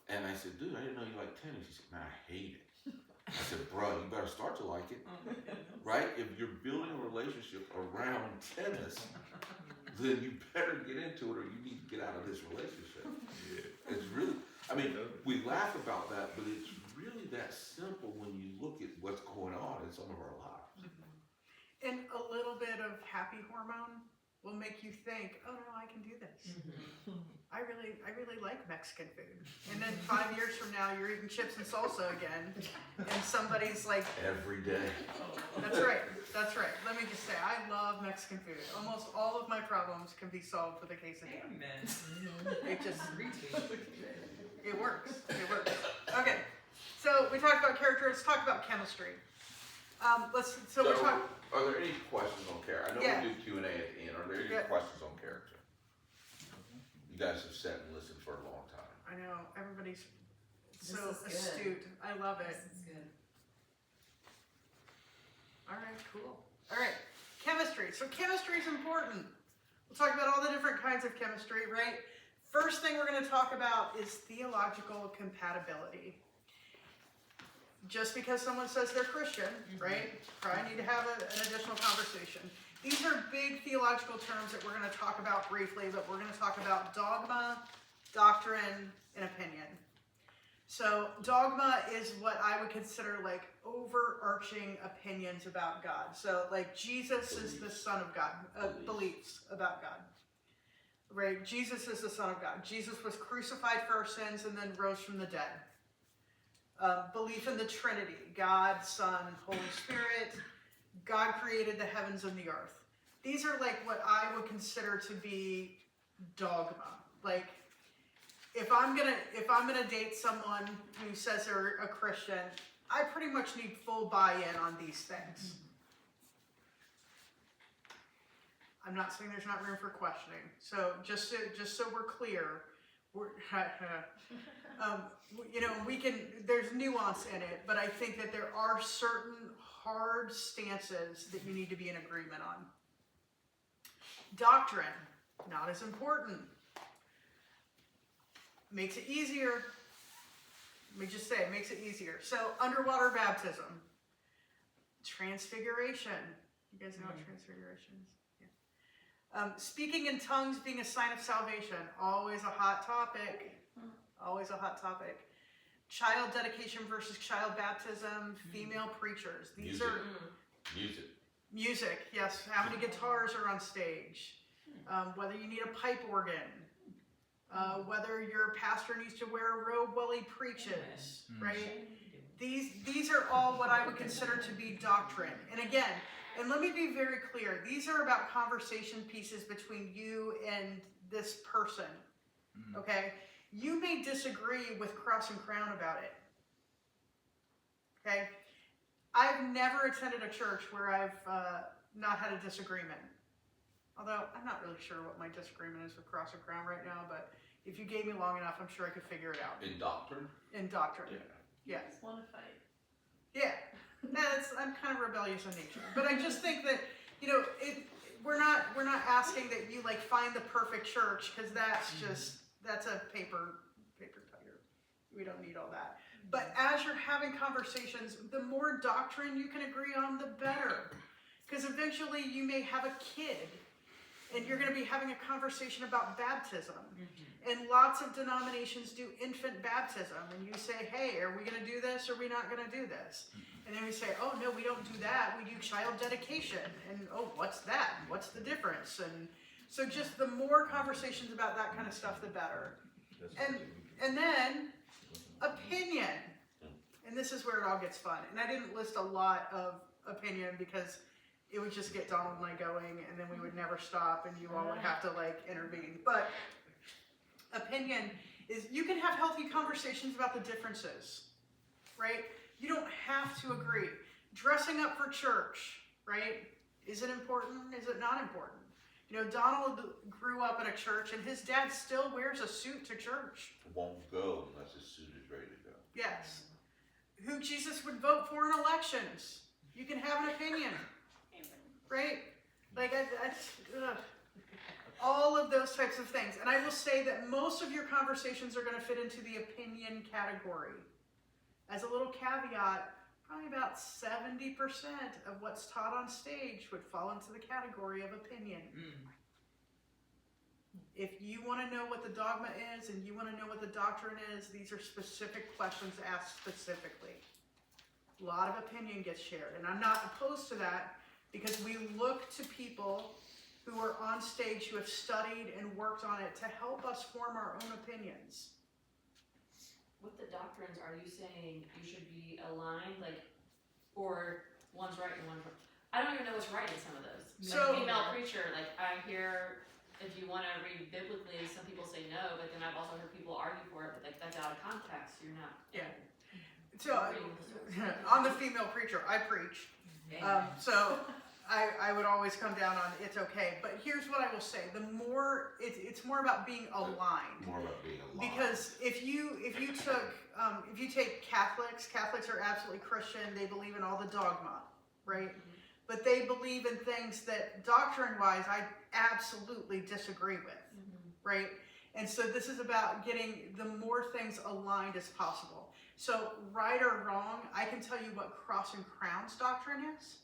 And I said, dude, I didn't know you liked tennis. He said, man, I hate it. I said, bro, you better start to like it, right? If you're building a relationship around tennis, then you better get into it, or you need to get out of this relationship. Yeah. It's really, I mean, we laugh about that, but it's really that simple when you look at what's going on in some of our lives. And a little bit of happy hormone will make you think, oh no, I can do this. I really like Mexican food. And then 5 years from now, you're eating chips and salsa again, and somebody's like, Every day. that's right. Let me just say, I love Mexican food. Almost all of my problems can be solved with a quesadilla. Amen. It just, Retweet. it works. works. It works. Okay. So we talked about character. Let's talk about chemistry. So we're talking. Are there any questions on character? I know Yeah. we do Q&A at the end. Are there any Yeah. questions on character? You guys have sat and listened for a long time. I know everybody's This so is good. astute. I love it. This is good. All right, cool. All right, chemistry. So chemistry is important. We'll talk about all the different kinds of chemistry, right? First thing we're going to talk about is theological compatibility. Just because someone says they're Christian, right? Probably need to have an additional conversation. These are big theological terms that we're going to talk about briefly, but we're going to talk about dogma, doctrine, and opinion. So dogma is what I would consider like overarching opinions about God. So like Jesus is the Son of God, beliefs about God. Right? Jesus is the Son of God. Jesus was crucified for our sins and then rose from the dead. Belief in the Trinity, God, Son, Holy Spirit. God created the heavens and the earth. These are like what I would consider to be dogma. Like if I'm gonna date someone who says they're a Christian, I pretty much need full buy-in on these things. I'm not saying there's not room for questioning. So just so we're clear, there's nuance in it, but I think that there are certain hard stances that you need to be in agreement on. Doctrine, not as important. Makes it easier. Let me just say, it makes it easier. So, underwater baptism. Transfiguration. You guys know what transfiguration is? Yeah. Speaking in tongues being a sign of salvation. Always a hot topic. Always a hot topic. Child dedication versus child baptism. Female preachers. These Music. are music. Yes. How many guitars are on stage? Whether you need a pipe organ. Whether your pastor needs to wear a robe while he preaches, right? These are all what I would consider to be doctrine. And again, and let me be very clear, these are about conversation pieces between you and this person, okay? You may disagree with Cross and Crown about it, okay? I've never attended a church where I've not had a disagreement. Although, I'm not really sure what my disagreement is with Cross and Crown right now, but if you gave me long enough, I'm sure I could figure it out. In doctrine? In doctrine. Yeah. Yes. Just want to fight. Yeah. I'm kind of rebellious in nature. But I just think that, we're not asking that you like find the perfect church, because that's a paper tiger. We don't need all that. But as you're having conversations, the more doctrine you can agree on, the better. Because eventually you may have a kid and you're going to be having a conversation about baptism. And lots of denominations do infant baptism. And you say, hey, are we going to do this or are we not going to do this? And then we say, oh, no, we don't do that. We do child dedication. And, oh, what's that? What's the difference? And so just the more conversations about that kind of stuff, the better. And then opinion. And this is where it all gets fun. And I didn't list a lot of opinion because it would just get Donald and I going, and then we would never stop, and you all would have to like intervene. But opinion is you can have healthy conversations about the differences, right? You don't have to agree. Dressing up for church, right? Is it important? Is it not important? Donald grew up in a church, and his dad still wears a suit to church. Won't go unless his suit is ready to go. Yes. Who Jesus would vote for in elections. You can have an opinion. Right? Like, all of those types of things. And I will say that most of your conversations are going to fit into the opinion category. As a little caveat, probably about 70% of what's taught on stage would fall into the category of opinion. If you want to know what the dogma is and you want to know what the doctrine is, these are specific questions asked specifically. A lot of opinion gets shared. And I'm not opposed to that, because we look to people who are on stage who have studied and worked on it to help us form our own opinions. With the doctrines, are you saying you should be aligned, or one's right and one's wrong? I don't even know what's right in some of those. So- female preacher, I hear, if you want to read biblically, some people say no, but then I've also heard people argue for it, but that's out of context. you're not. Yeah. So, on the female preacher, I preach. Yeah. So I would always come down on it's okay. But here's what I will say: the more it's more about being aligned. More about being alive. Because if you take Catholics are absolutely Christian. They believe in all the dogma, right? But they believe in things that doctrine-wise I absolutely disagree with, right? And so this is about getting the more things aligned as possible. So right or wrong, I can tell you what Cross and Crowns doctrine is,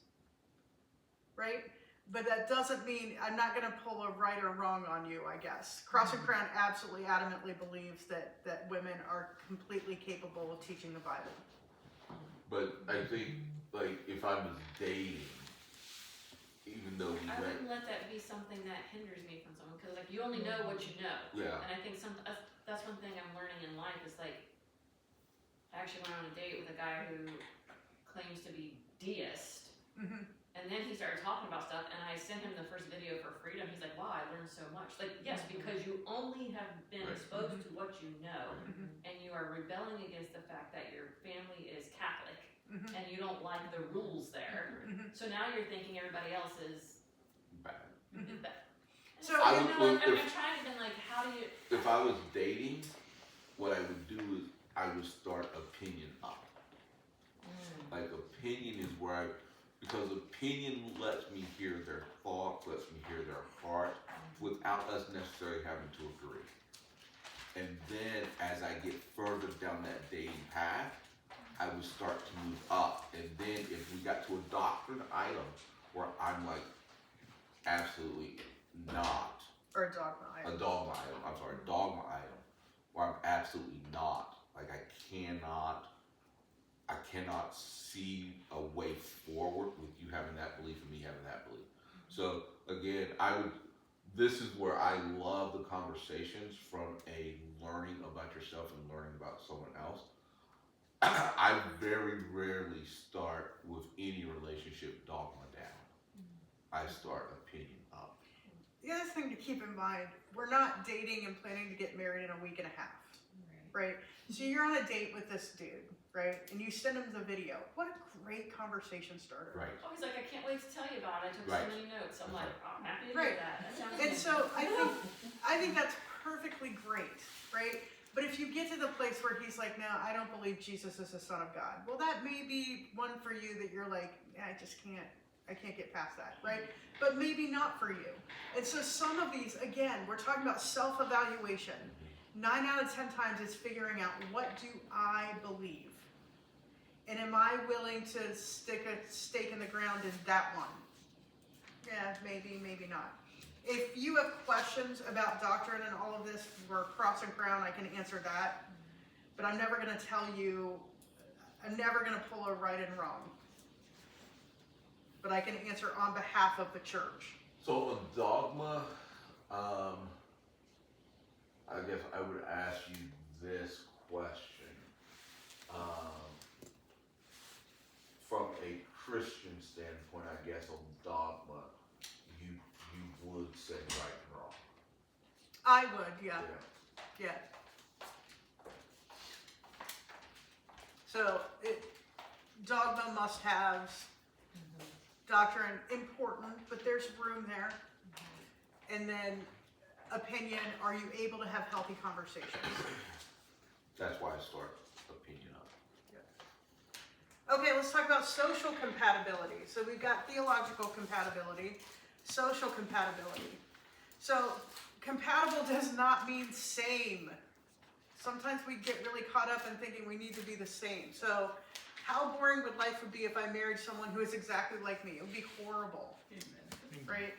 right? But that doesn't mean I'm not going to pull a right or wrong on you, I guess. Cross and Crown absolutely adamantly believes that women are completely capable of teaching the Bible. But I think, like, if I was dating, even though we I met, wouldn't let that be something that hinders me from someone, because like you only know what you know. yeah, And I think that's one thing I'm learning in life is like, I actually went on a date with a guy who claims to be deist, Mm-hmm. and then he started talking about stuff, and I sent him the first video for Freedom. He's like, wow, I learned so much. Like, yes, because you only have been Right. exposed to what you know, Mhm. and you are rebelling against the fact that your family is Catholic, Mhm. and you don't like the rules there. Mhm. So now you're thinking everybody else is bad. Mhm. bad. And So, I you would- know, if- I'm trying to be like, how do you? If I was dating, what I would do is I would start opinion up. Like, opinion is where because opinion lets me hear their thoughts, lets me hear their heart, without us necessarily having to agree. And then as I get further down that dating path, I would start to move up. And then if we got to a doctrine item where I'm like, absolutely not, Or a dogma. a dogma item, I'm sorry, dogma item, where I'm absolutely not, like I cannot see a way forward with you having that belief and me having that belief. So again, this is where I love the conversations from a learning about yourself and learning about someone else. I very rarely start with any relationship dogma down. I start opinion up. The other thing to keep in mind, we're not dating and planning to get married in a week and a half, right? So you're on a date with this dude, right? And you send him the video. What a great conversation starter. Right. Oh, he's like, I can't wait to tell you about it. I took Right. so many notes. I'm like, oh, I'm happy to Right. hear that. That sounds And good. so I think that's perfectly great, right? But if you get to the place where he's like, no, I don't believe Jesus is the Son of God. Well, that may be one for you that you're like, yeah, I can't get past that, right? But maybe not for you. And so some of these, again, we're talking about self-evaluation. 9 out of 10 times it's figuring out, what do I believe? And am I willing to stick a stake in the ground in that one? Yeah, maybe, maybe not. If you have questions about doctrine and all of this for Cross and Crown, I can answer that. But I'm never going to tell you, I'm never going to pull a right and wrong. But I can answer on behalf of the church. So on dogma, I guess I would ask you this question. From a Christian standpoint, I guess on dogma, you would say right and wrong. I would, yeah. Yeah. So, dogma must-haves, doctrine important, but there's room there. And then opinion, are you able to have healthy conversations? That's why I start opinion up. Okay, let's talk about social compatibility. So we've got theological compatibility, social compatibility. So compatible does not mean same. Sometimes we get really caught up in thinking we need to be the same. So how boring would life be if I married someone who is exactly like me? It would be horrible, right?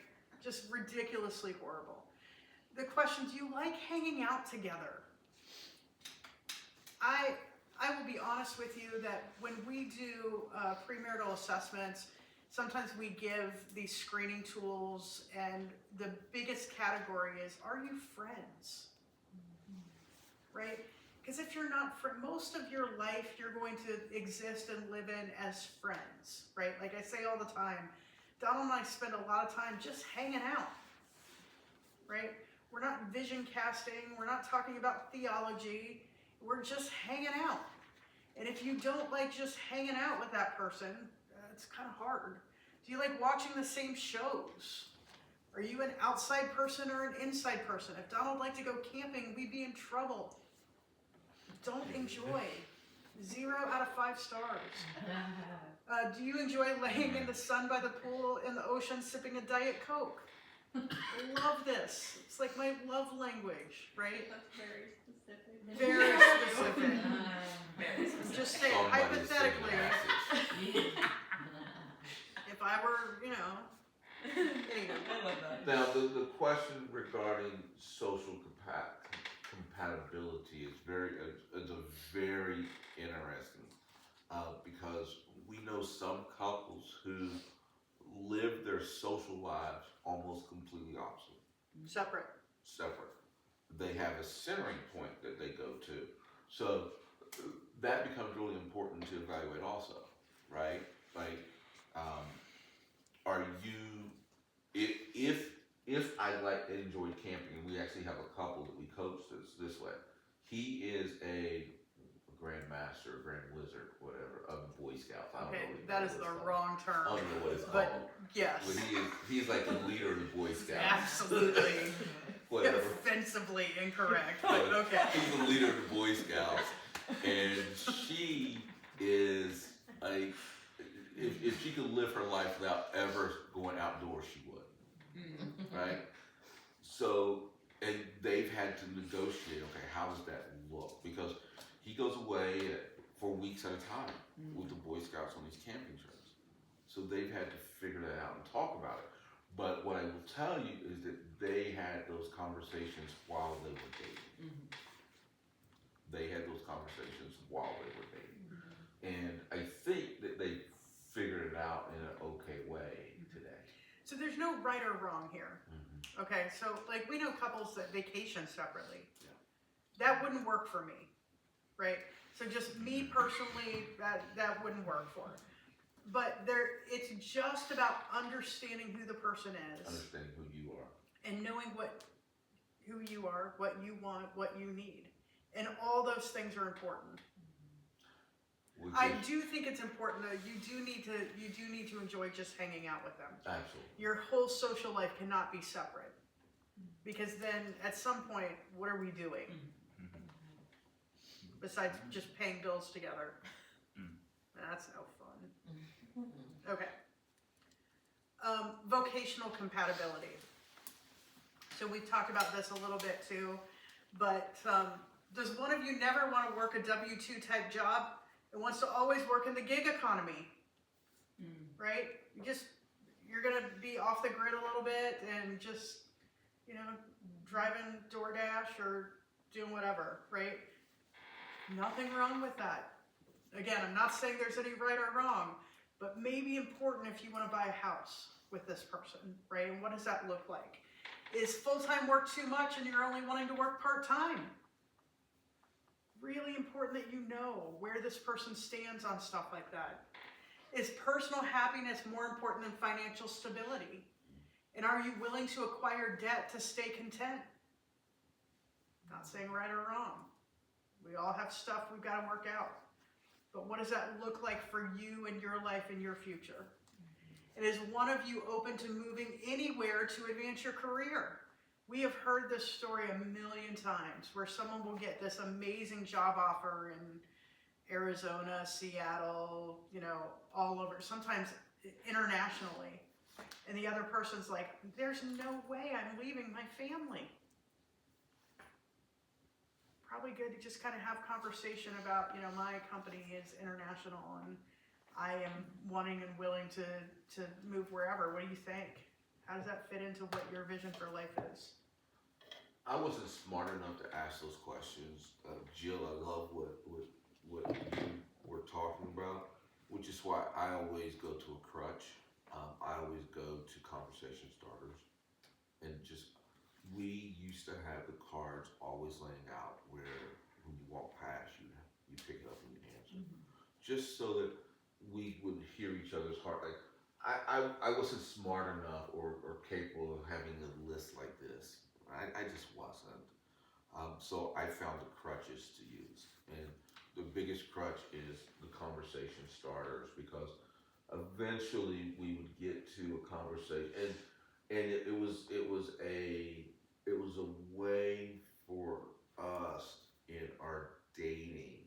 Just ridiculously horrible. The question, do you like hanging out together? I will be honest with you that when we do premarital assessments, sometimes we give these screening tools, and the biggest category is, are you friends? Right? Because if you're not most of your life, you're going to exist and live in as friends, right? Like I say all the time, Donald and I spend a lot of time just hanging out, right? We're not vision casting. We're not talking about theology. we're just hanging out. And if you don't like just hanging out with that person, it's kind of hard. Do you like watching the same shows? Are you an outside person or an inside person? If Donald liked to go camping, we'd be in trouble. Don't enjoy. 0 out of 5 stars. Do you enjoy laying in the sun by the pool in the ocean sipping a Diet Coke? I love this. It's like my love language, right? That's very specific. Very specific. Very I'm just saying, Somebody's hypothetically, sending a message. if I were, anyway. Now, the question regarding social compatibility is a very interesting, because we know some couples who live their social lives almost completely opposite, Separate. separate. They have a centering point that they go to. So that becomes really important to evaluate also, right? Like, are you, if I enjoyed camping, and we actually have a couple that we coach this way. He is a Grand Master, Grand Wizard, whatever, of the Boy Scouts. I don't Okay, know what that what is it's the called. wrong I term. don't know what it's But called. yes, But he's like the leader of the Boy Scouts. absolutely. Whatever. Offensively incorrect, but But okay. He's the leader of the Boy Scouts, and she is like, if she could live her life without ever going outdoors, she would, right? So, and they've had to negotiate. Okay, how does that look? Because he goes away for weeks at a time with the Boy Scouts on these camping trips. So they've had to figure that out and talk about it. But what I will tell you is that they had those conversations while they were dating. They had those conversations while they were dating. And I think that they figured it out in an okay way today. So there's no right or wrong here. Okay, so like we know couples that vacation separately. Yeah. That wouldn't work for me, right? So just me personally, that wouldn't work for. But it's just about understanding who the person is Understanding who you are. and knowing who you are, what you want, what you need, and all those things are important. Which I is- do think it's important though. You do need to enjoy just hanging out with them. Absolutely. Your whole social life cannot be separate, because then at some point, what are we doing besides just paying bills together? That's no fun. Okay. Vocational compatibility. So we've talked about this a little bit too, but does one of you never want to work a W-2 type job and wants to always work in the gig economy? Right? You're gonna be off the grid a little bit and just, driving DoorDash or doing whatever, right? Nothing wrong with that. Again, I'm not saying there's any right or wrong, but maybe important if you want to buy a house with this person, right? And what does that look like? Is full-time work too much and you're only wanting to work part-time? Really important that you know where this person stands on stuff like that. Is personal happiness more important than financial stability? And are you willing to acquire debt to stay content? Not saying right or wrong. We all have stuff we've got to work out. But what does that look like for you and your life and your future? And is one of you open to moving anywhere to advance your career? We have heard this story a million times where someone will get this amazing job offer in Arizona, Seattle, all over, sometimes internationally. And the other person's like, there's no way I'm leaving my family. Probably good to just kind of have conversation about, my company is international and I am wanting and willing to move wherever. What do you think? How does that fit into what your vision for life is? I wasn't smart enough to ask those questions. Jill, I love what you were talking about, which is why I always go to a crutch. I always go to conversation starters. And we used to have the cards always laying out where when you walk past, you pick it up and you answer. Just so that we would hear each other's heart. Like, I wasn't smart enough or capable of having a list like this. I just wasn't. So I found the crutches to use. the biggest crutch is the conversation starters, because eventually we would get to a conversation, and it was a way for us in our dating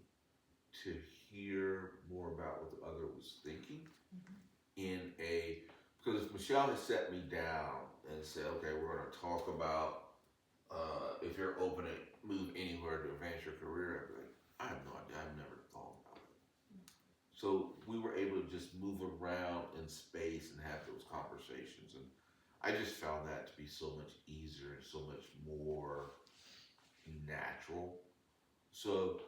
to hear more about what the other was thinking because Michelle has set me down and said, okay, we're going to talk about if you're open to move anywhere to advance your career. I'd be like, I have no idea. I've never thought about it. So we were able to just move around in space and have those conversations. And I just found that to be so much easier and so much more natural. So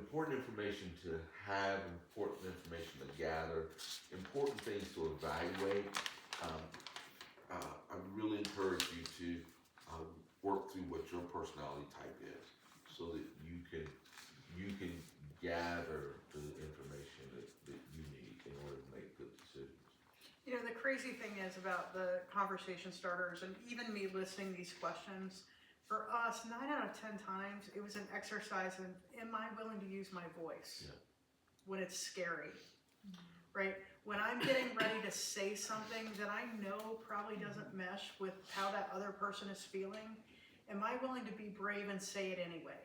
important information to have, important information to gather, important things to evaluate. I really encourage you to work through what your personality type is, so that you can gather the information that you need in order to make good decisions. You know, the crazy thing is about the conversation starters, and even me listening these questions, for us, 9 out of 10 times, it was an exercise in, am I willing to use my voice when it's scary, right? When I'm getting ready to say something that I know probably doesn't mesh with how that other person is feeling, am I willing to be brave and say it anyway,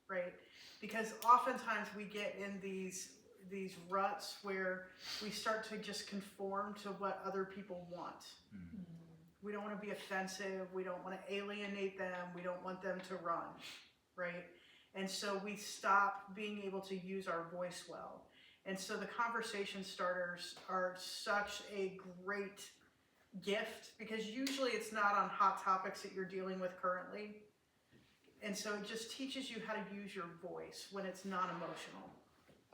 right? Because oftentimes we get in these ruts where we start to just conform to what other people want. We don't want to be offensive. We don't want to alienate them. We don't want them to run, right? And so we stop being able to use our voice well. And so the conversation starters are such a great gift, because usually it's not on hot topics that you're dealing with currently. And so it just teaches you how to use your voice when it's non-emotional.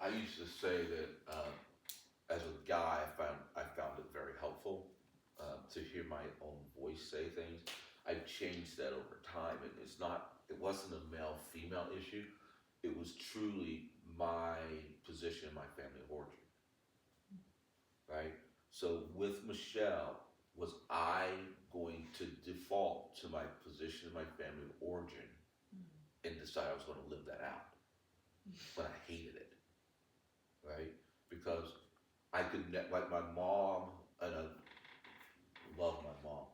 I used to say that as a guy, I found it very helpful to hear my own voice say things. I've changed that over time, and it wasn't a male-female issue. It was truly my position in my family of origin, right? So with Michelle, was I going to default to my position in my family of origin and decide I was going to live that out? But I hated it, right? Because I could, like my mom, and I love my mom,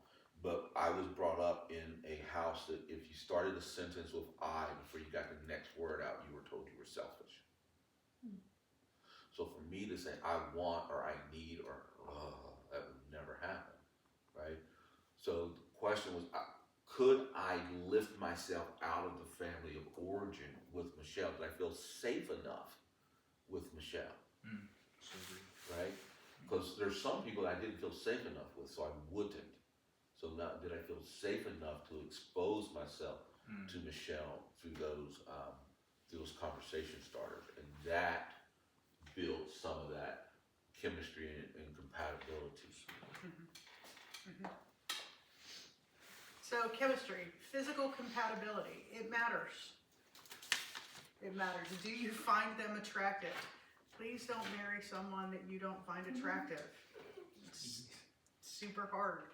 but I was brought up in a house that if you started a sentence with I before you got the next word out, you were told you were selfish. So for me to say I want or I need or that would never happen, right? So the question was, could I lift myself out of the family of origin with Michelle? Did I feel safe enough with Michelle? Right? Because there's some people that I didn't feel safe enough with, so I wouldn't. So now, did I feel safe enough to expose myself to Michelle through those conversation starters? And that built some of that chemistry and compatibility. So chemistry, physical compatibility, it matters. It matters. Do you find them attractive? Please don't marry someone that you don't find attractive. It's super hard.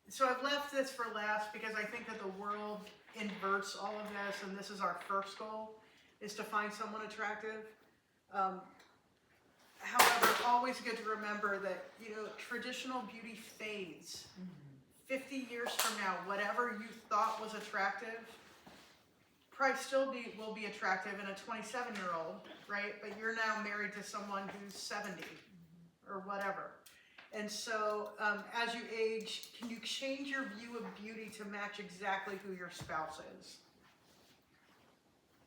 So I've left this for last because I think that the world inverts all of this, and this is our first goal, is to find someone attractive. However, always good to remember that, you know, traditional beauty fades. 50 years from now, whatever you thought was attractive probably still will be attractive in a 27-year-old, right? But you're now married to someone who's 70 or whatever. And so as you age, can you change your view of beauty to match exactly who your spouse is?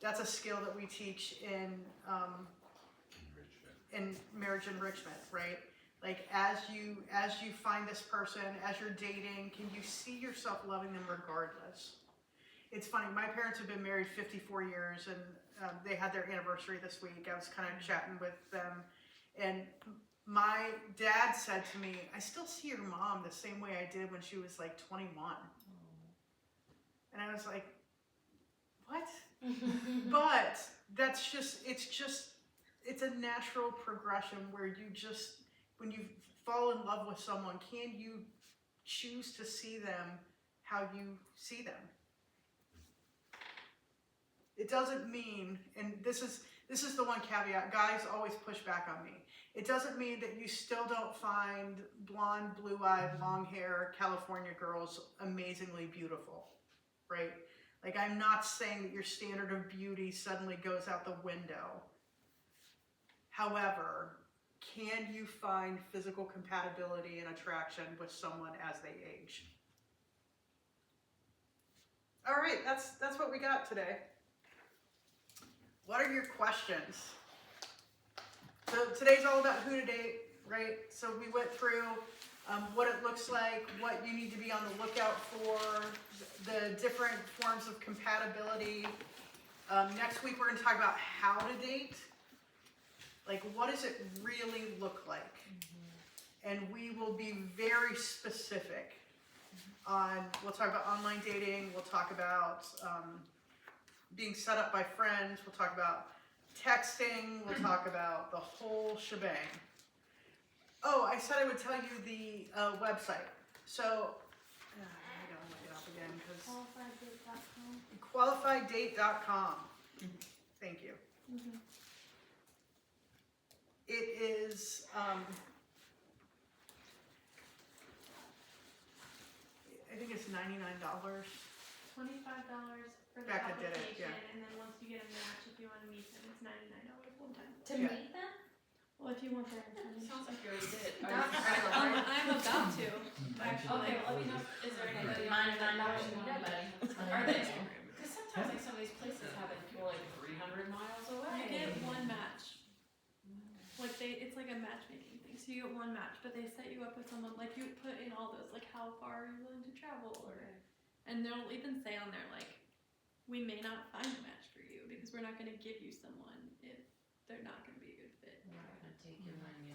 That's a skill that we teach in marriage enrichment, right? Like as you find this person, as you're dating, can you see yourself loving them regardless? It's funny, my parents have been married 54 years, and they had their anniversary this week. I was kind of chatting with them, and my dad said to me, I still see your mom the same way I did when she was like 21. And I was like, what? But that's just, it's a natural progression where you just, when you fall in love with someone, can you choose to see them how you see them? It doesn't mean, and this is the one caveat, guys always push back on me. It doesn't mean that you still don't find blonde, blue-eyed, long hair California girls amazingly beautiful, right? Like, I'm not saying that your standard of beauty suddenly goes out the window. However, can you find physical compatibility and attraction with someone as they age? All right, that's what we got today. What are your questions? So today's all about who to date, right? So we went through what it looks like, what you need to be on the lookout for, the different forms of compatibility. Next week we're going to talk about how to date. Like, what does it really look like? And we will be very specific on, we'll talk about online dating, we'll talk about being set up by friends, we'll talk about texting, we'll talk about the whole shebang. Oh, I said I would tell you the website. So, I gotta look it up again because qualifiedate.com. Thank you. Mm-hmm. It is, I think it's $99. $25 for the Becca did it, application, yeah. and then once you get a match, if you want to meet them, it's $99 one time. To Yeah. meet them? Well, if you want their information. Sounds like you already did. I'm about to, actually. Okay, well, let me know, is there anybody? Mine, $9 and nobody. Are they? Because sometimes like some of these places have like people like 300 miles away. You get one match. Like it's like a matchmaking thing. So you get one match, but they set you up with someone, like you put in all those, like how far are you willing to travel, and they'll even say on there, like, we may not find a match for you because we're not going to give you someone if they're not going to be a good fit. We're not gonna take your 99.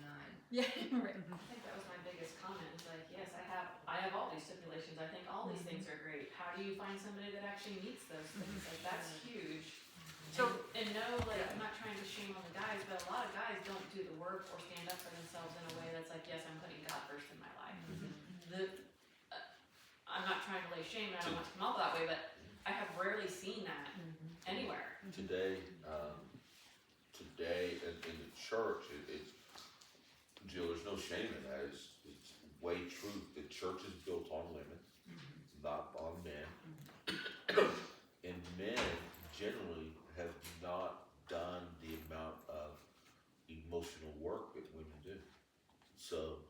Yeah, right. I think that was my biggest comment, is like, yes, I have all these stipulations, I think all these things are great. How do you find somebody that actually meets those things? Like, that's huge. So, And no, like, I'm not trying to shame on the guys, but a lot of guys don't do the work or stand up for themselves in a way that's like, yes, I'm putting God first in my life. I'm not trying to lay shame, and I don't want to come off that way, but I have rarely seen that anywhere. Today, in the church, Jill, there's no shame in that. It's way true. The church is built on women, not on men. And men generally have not done the amount of emotional work that women do. So,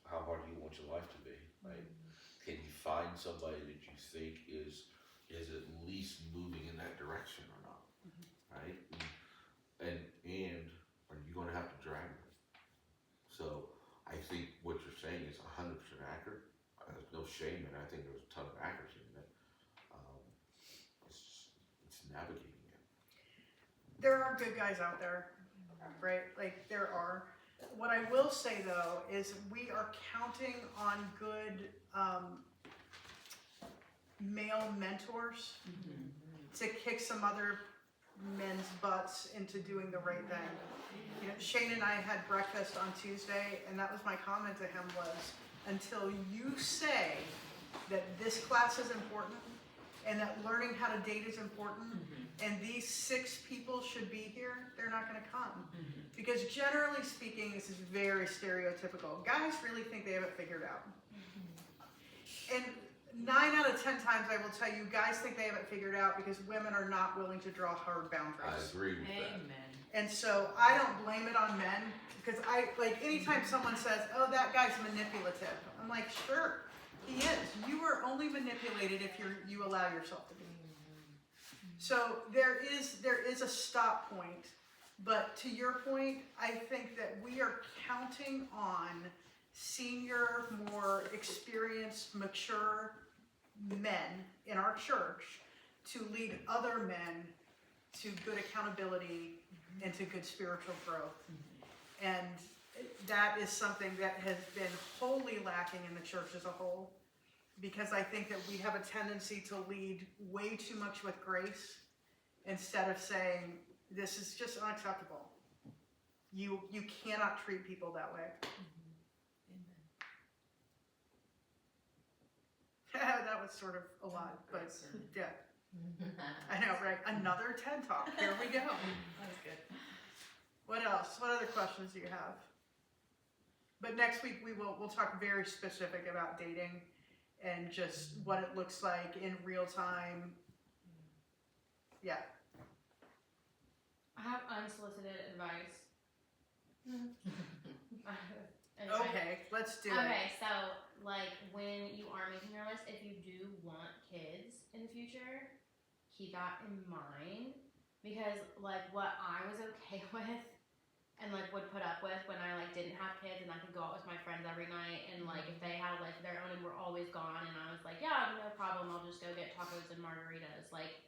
how hard do you want your life to be, right? Can you find somebody that you think is at least moving in that direction or not, right? And are you going to have to drag them? So I think what you're saying is 100% accurate. There's no shame in it. I think there's a ton of accuracy in it. It's navigating it. there are good guys out there, right? Like, there are. What I will say, though, is we are counting on good male mentors to kick some other men's butts into doing the right thing. You know, Shane and I had breakfast on Tuesday, and that was my comment to him was, until you say that this class is important and that learning how to date is important and these 6 people should be here, they're not going to come. Because generally speaking, this is very stereotypical. Guys really think they have it figured out. And 9 out of 10 times I will tell you, guys think they have it figured out because women are not willing to draw hard I boundaries. agree with that. Amen. And so I don't blame it on men, because anytime someone says, oh, that guy's manipulative, I'm like, sure, he is. You are only manipulated if you allow yourself to be. So there is a stop point, but to your point, I think that we are counting on senior, more experienced, mature men in our church to lead other men to good accountability and to good spiritual growth. And that is something that has been wholly lacking in the church as a whole, because I think that we have a tendency to lead way too much with grace instead of saying, this is just unacceptable. You cannot treat people that way. That was sort of a lot, but yeah. I know, right? Another TED Talk. Here we go. That was good. What else? What other questions do you have? But next week we'll talk very specific about dating and just what it looks like in real time. Yeah. I have unsolicited advice. Anyway. Okay, let's do it. Okay, so like when you are making your list, if you do want kids in the future, keep that in mind because like what I was okay with and like would put up with when I like didn't have kids and I could go out with my friends every night and like if they had a life of their own and were always gone and I was like, yeah, no problem, I'll just go get tacos and margaritas. Like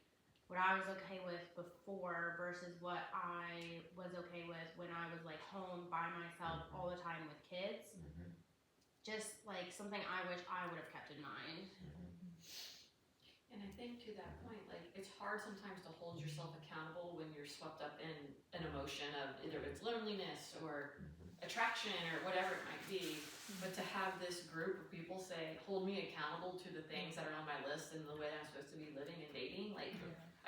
what I was okay with before versus what I was okay with when I was like home by myself all the time with kids. Just like something I wish I would have kept in mind. And I think to that point, like it's hard sometimes to hold yourself accountable when you're swept up in an emotion of either it's loneliness or attraction or whatever it might be. But to have this group of people say, hold me accountable to the things that are on my list and the way that I'm supposed to be living and dating, like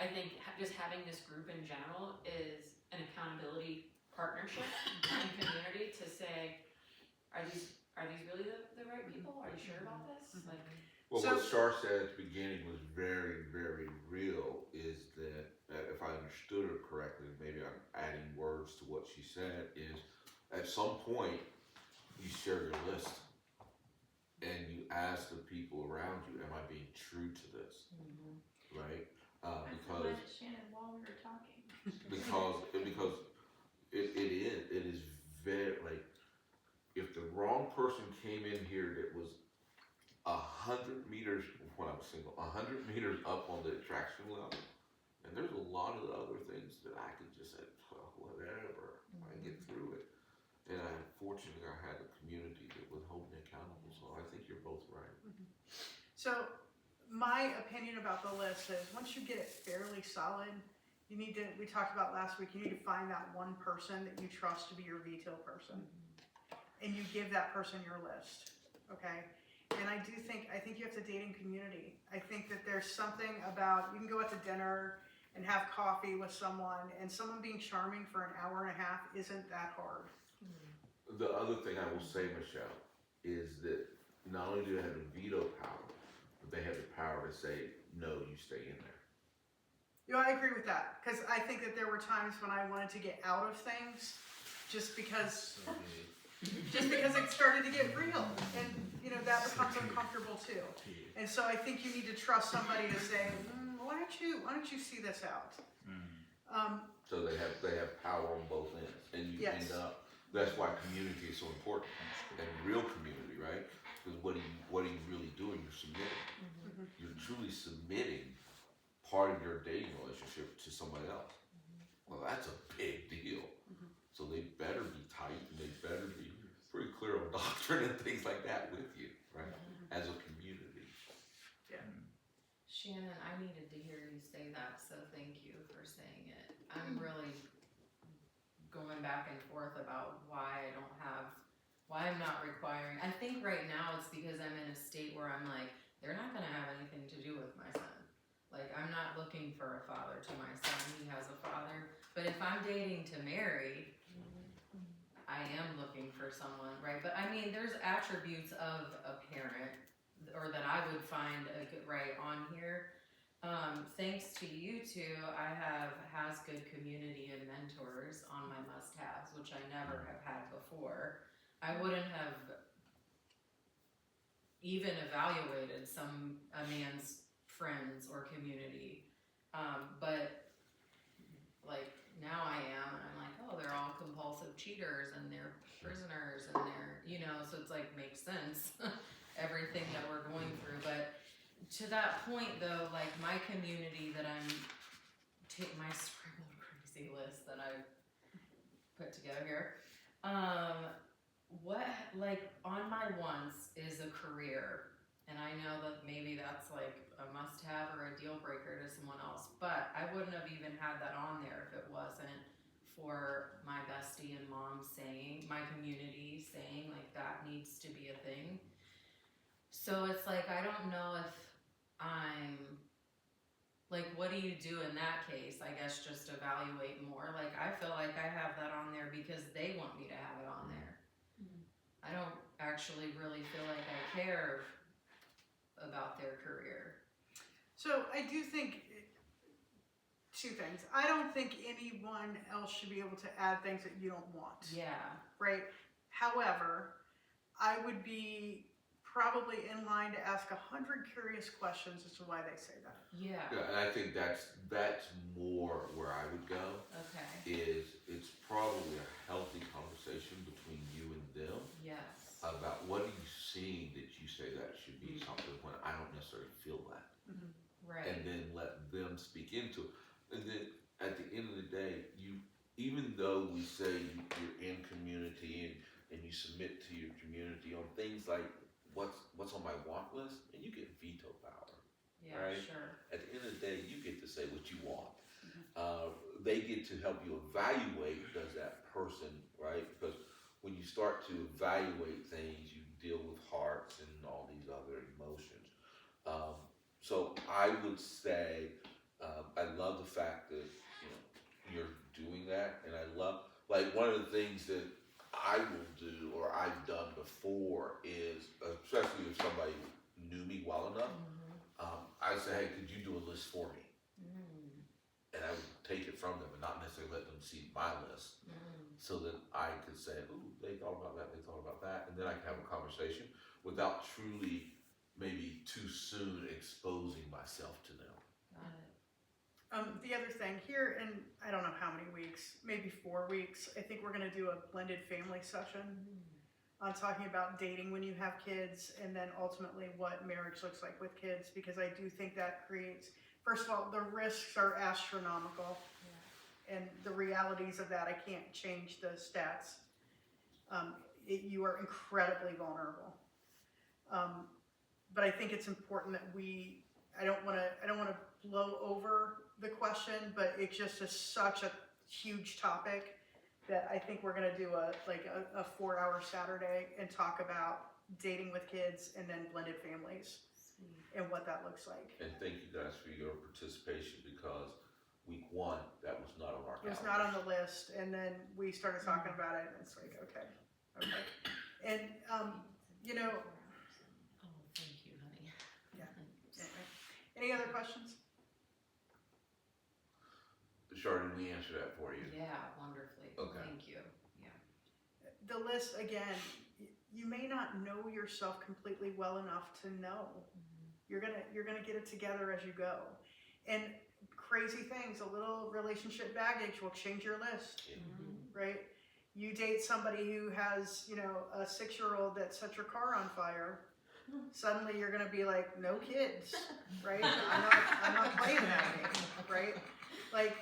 I think just having this group in general is an accountability partnership and community to say, are these really the right people? Are you sure about this? Like, Well, So- what Shar said at the beginning was very, very real, is that, if I understood her correctly, maybe I'm adding words to what she said, is at some point, you share your list, and you ask the people around you, am I being true to this, right? Because I Shannon while we were talking. because it is very, like, if the wrong person came in here that was 100 meters, when I was single, 100 meters up on the attraction level, and there's a lot of the other things that I could just say, well, whatever, I get through it. And fortunately I had a community that would hold me accountable, so I think you're both right. So my opinion about the list is once you get it fairly solid, you need to, we talked about last week, you need to find that one person that you trust to be your veto person. And you give that person your list, okay? And I think you have to date in community. I think that there's something about, you can go out to dinner and have coffee with someone and someone being charming for an hour and a half isn't that hard. The other thing I will say, Michelle, is that not only do they have the veto power, but they have the power to say, no, you stay in there. You know, I agree with that because I think that there were times when I wanted to get out of things just because it started to get real, and you know that becomes uncomfortable too. And so I think you need to trust somebody to say, why don't you see this out? So they have power on both ends, and you Yes. end up. That's why community is so important, and real community, right? Because what are you really doing? You're submitting. You're truly submitting part of your dating relationship to somebody else. Well, that's a big deal. So they better be tight, and they better be pretty clear on doctrine and things like that with you, right? As a community. Shannon, I needed to hear you say that, so thank you for saying it. I'm really going back and forth about why I'm not requiring. I think right now it's because I'm in a state where I'm like, they're not gonna have anything to do with my son. Like, I'm not looking for a father to my son, he has a father. But if I'm dating to marry, I am looking for someone, right? But I mean, there's attributes of a parent, or that I would find a good, right, on here. Thanks to you two, I has good community and mentors on my must-haves, which I never have had before. I wouldn't have even evaluated a man's friends or community, but like now I am, and I'm like, oh, they're all compulsive cheaters and they're prisoners and they're, you know, so it's like makes sense, everything that we're going through. But to that point though, like my community that I'm my scribbled crazy list that I've put together here, what, like on my wants is a career, and I know that maybe that's like a must-have or a deal breaker to someone else, but I wouldn't have even had that on there if it wasn't for my bestie and mom saying, my community saying like that needs to be a thing. So it's like, I don't know if I'm like, what do you do in that case? I guess just evaluate more. Like, I feel like I have that on there because they want me to have it on there. I don't actually really feel like I care about their career. So I do think two things. I don't think anyone else should be able to add things that you don't want. Yeah. Right? However, I would be probably in line to ask 100 curious questions as to why they say that. Yeah. Yeah, and I think that's more where I would go. Okay. Is it's probably a healthy conversation between you and them Yes. about what are you seeing that you say that should be something when I don't necessarily feel that, Right. and then let them speak into it. And then at the end of the day, even though we say you're in community and you submit to your community on things like what's on my want list, and you get veto power. Yeah, right? sure. At the end of the day, you get to say what you want. They get to help you evaluate, does that person, right? Because when you start to evaluate things, you deal with hearts and all these other emotions. So I would say, I love the fact that you're doing that, and I love, like, one of the things that I will do or I've done before is, especially if somebody knew me well enough, I say, hey, could you do a list for me? And I would take it from them and not necessarily let them see my list, so that I could say, ooh, they thought about that, and then I can have a conversation without truly, maybe too soon, exposing myself to them. Got it. The other thing here, in I don't know how many weeks, maybe 4 weeks, I think we're going to do a blended family session on talking about dating when you have kids, and then ultimately what marriage looks like with kids, because I do think that creates, first of all, the risks are astronomical, and the realities of that, I can't change the stats. You are incredibly vulnerable. But I think it's important that I don't want to blow over the question, but it just is such a huge topic that I think we're going to do a 4-hour Saturday and talk about dating with kids and then blended families and what that looks like. And thank you guys for your participation, because week 1, that was not on our calendar. It was not on the list, and then we started talking about it, and it's like, okay. And, you know, Oh, thank you, honey. Yeah. Any other questions? Chardon, we answered that for you. Yeah, wonderfully. Okay. Thank you. The list, again, you may not know yourself completely well enough to know. You're gonna get it together as you go. And crazy things, a little relationship baggage will change your list, right? You date somebody who has, a 6-year-old that set your car on fire. Suddenly you're gonna be like, no kids, right? I'm not playing that game, right? Like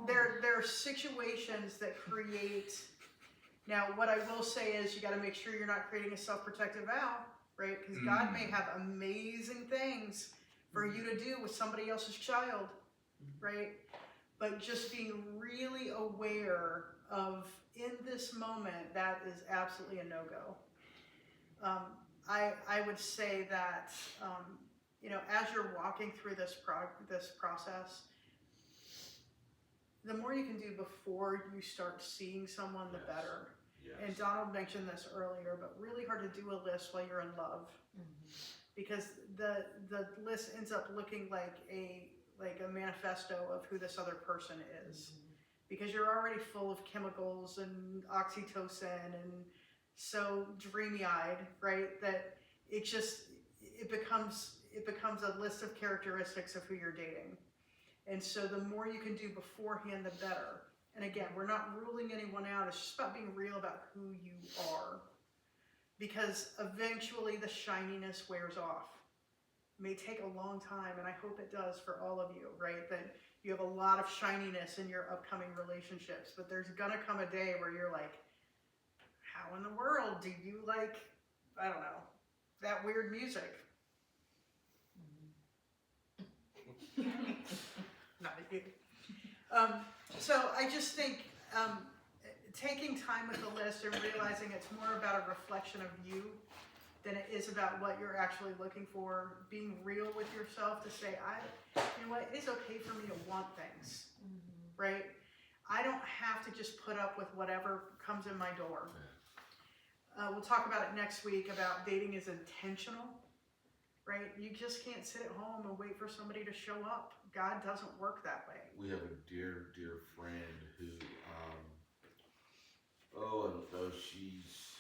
there are situations that create. Now, what I will say is you got to make sure you're not creating a self-protective vow, right? Because God may have amazing things for you to do with somebody else's child, right? But just being really aware of, in this moment, that is absolutely a no-go. I would say that, as you're walking through this process, the more you can do before you start seeing someone, the better. Yes. And Donald mentioned this earlier, but really hard to do a list while you're in love, because the list ends up looking like a manifesto of who this other person is, because you're already full of chemicals and oxytocin and so dreamy-eyed, right? That it becomes a list of characteristics of who you're dating. And so the more you can do beforehand, the better. And again, we're not ruling anyone out. It's just about being real about who you are. Because eventually the shininess wears off. It may take a long time, and I hope it does for all of you, right? That you have a lot of shininess in your upcoming relationships. But there's going to come a day where you're like, how in the world do you like, I don't know, that weird music? Not you. So I just think taking time with the list and realizing it's more about a reflection of you than it is about what you're actually looking for. Being real with yourself to say, you know what, it's okay for me to want things, right? I don't have to just put up with whatever comes in my door. We'll talk about it next week about dating is intentional, right? You just can't sit at home and wait for somebody to show up. God doesn't work that way. We have a dear friend who, I don't know, she's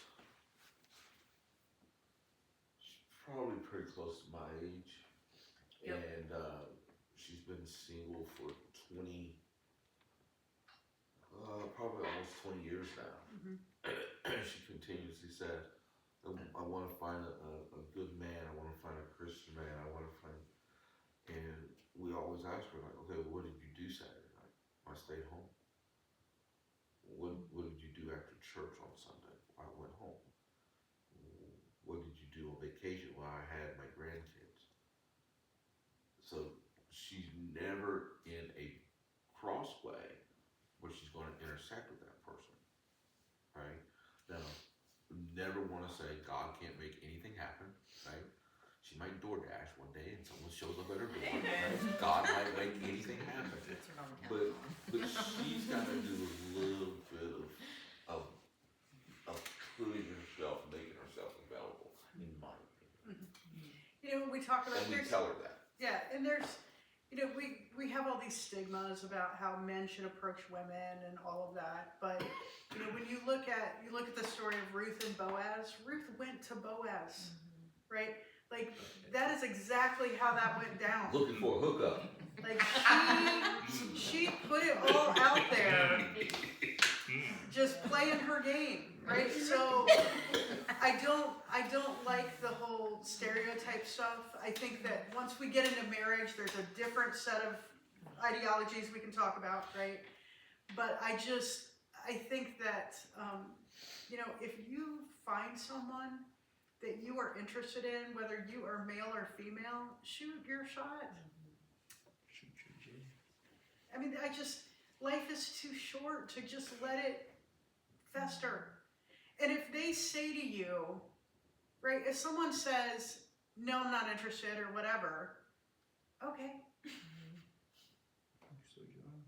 probably pretty close to my age. Yep. And she's been single for probably almost 20 years now. She continuously said, I want to find a good man, I want to find a Christian man, I want to find, and we always ask her, like, okay, well, what did you do Saturday night? I stayed home. What did you do after church on Sunday? I went home. What did you do on vacation? Well, I had my grandkids. So she's never in a crossway where she's going to intersect with that person, right? Now, never want to say God can't make anything happen, right? She might DoorDash one day and someone shows up at her door, right? God might make anything happen. But she's got to do a little bit of putting herself, making herself available, in my opinion. You know, we talk about And we tell her that. Yeah, and there's, you know, we have all these stigmas about how men should approach women and all of that, but you know, when you look at the story of Ruth and Boaz, Ruth went to Boaz, right? Like, that is exactly how that went down. Looking for a hookup. Like, she put it all out there, just playing her game, right? So I don't like the whole stereotype stuff. I think that once we get into marriage, there's a different set of ideologies we can talk about, right? But I think that, you know, if you find someone that you are interested in, whether you are male or female, shoot your shot. I mean, life is too short to just let it fester. And if they say to you, right, if someone says, no, I'm not interested or whatever, okay.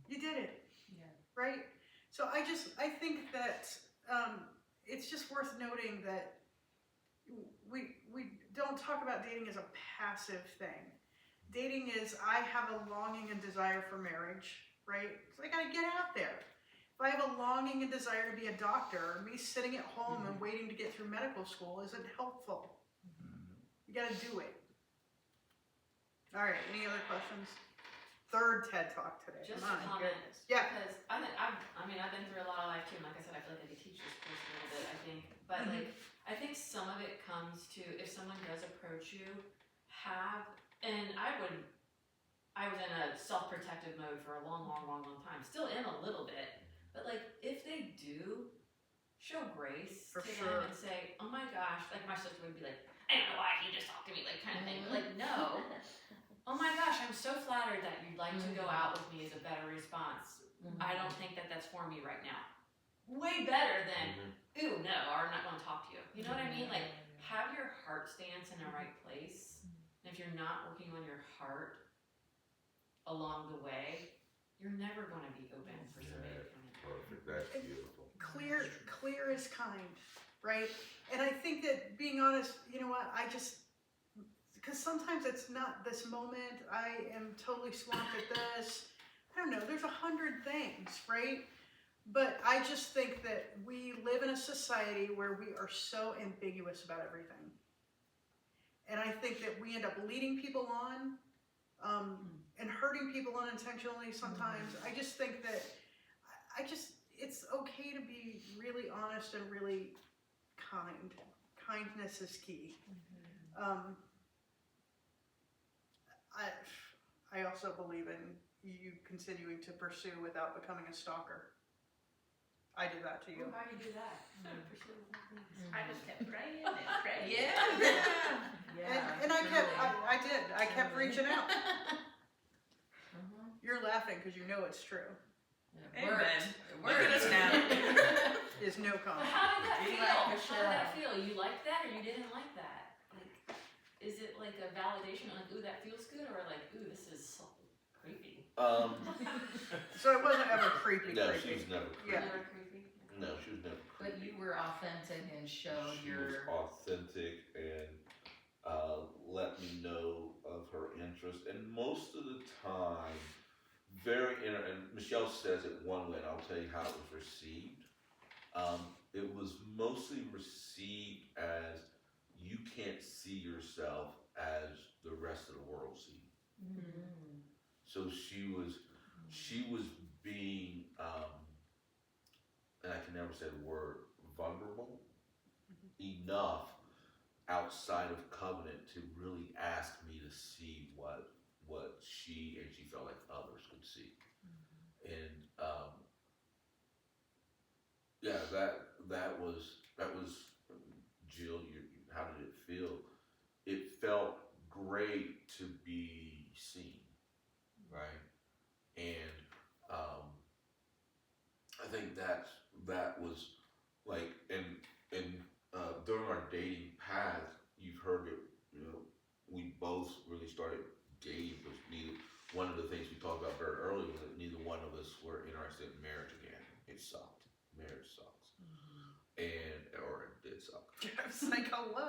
You did it. Yeah. Right? So I think that it's just worth noting that we don't talk about dating as a passive thing. Dating is, I have a longing and desire for marriage, right? So I gotta get out there. If I have a longing and desire to be a doctor, me sitting at home and waiting to get through medical school isn't helpful. You gotta do it. All right, any other questions? Third TED Talk today. Just My a comment. goodness. Yeah. Because I've been through a lot of life too, and like I said, I feel like I could teach this course a little bit, I think. But like, I think some of it comes to, if someone does approach you, and I was in a self-protective mode for a long time, still am a little bit, but like, if they do, show grace For to sure. them and say, oh my gosh, like my sister would be like, I don't know why he just talked to me, like kind of thing. But like, no. Oh my gosh, I'm so flattered that you'd like to go out with me is a better response. I don't think that that's for me right now. Way better than, ooh, no, or I'm not going to talk to you. You know what I mean? Like, have your heart stance in the right place. And if you're not working on your heart along the way, you're never going to be open for somebody to come in. Perfect, that's beautiful. Clear is kind, right? And I think that being honest, you know what, because sometimes it's not this moment, I am totally swamped at this, I don't know, there's 100 things, right? But I just think that we live in a society where we are so ambiguous about everything. And I think that we end up leading people on and hurting people unintentionally sometimes. I just think that, it's okay to be really honest and really kind. Kindness is key. I also believe in you continuing to pursue without becoming a stalker. I did that to you. How do you do that? I just kept praying and praying. And I kept reaching out. You're laughing because you know it's true. It worked. Look at us now. Is no But comment. how did that You feel? like the How did that feel? You liked that or you didn't like that? is it like a validation, like, ooh, that feels good, or like, ooh, this is so creepy? So it wasn't ever creepy. No, creepy. she was never creepy. Yeah. Never creepy? No, she was never creepy. But you were authentic and showed She was your. authentic and let me know of her interest, and most of the time, and Michelle says it one way, and I'll tell you how it was received. It was mostly received as you can't see yourself as the rest of the world sees. Mm. So she was being, and I can never say the word, vulnerable enough outside of covenant to really ask me to see what she felt like others could see. And yeah, that was Jill. How did it feel? It felt great to be seen, right? And I think that was like, and during our dating path, you've heard it. You know, we both really started dating, but neither one of the things we talked about very early was that neither one of us were interested in marriage again. It sucked. Marriage sucks, or it did suck. I was like, hello.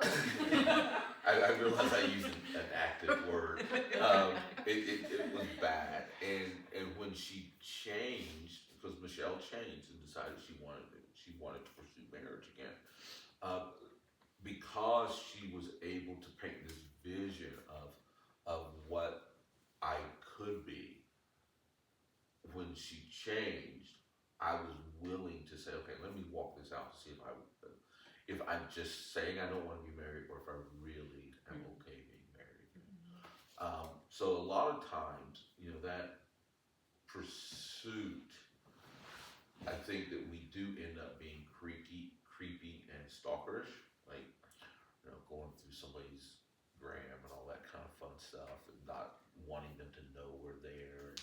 I realized I used an active word. It was bad, and when she changed, because Michelle changed and decided she wanted to pursue marriage again, because she was able to paint this vision of what I could be. When she changed, I was willing to say, okay, let me walk this out to see if I'm just saying I don't want to be married, or if I really am okay being married. So a lot of times, that pursuit, I think that we do end up being creepy and stalkerish, like, going through somebody's gram and all that kind of fun stuff, and not wanting them to know we're there and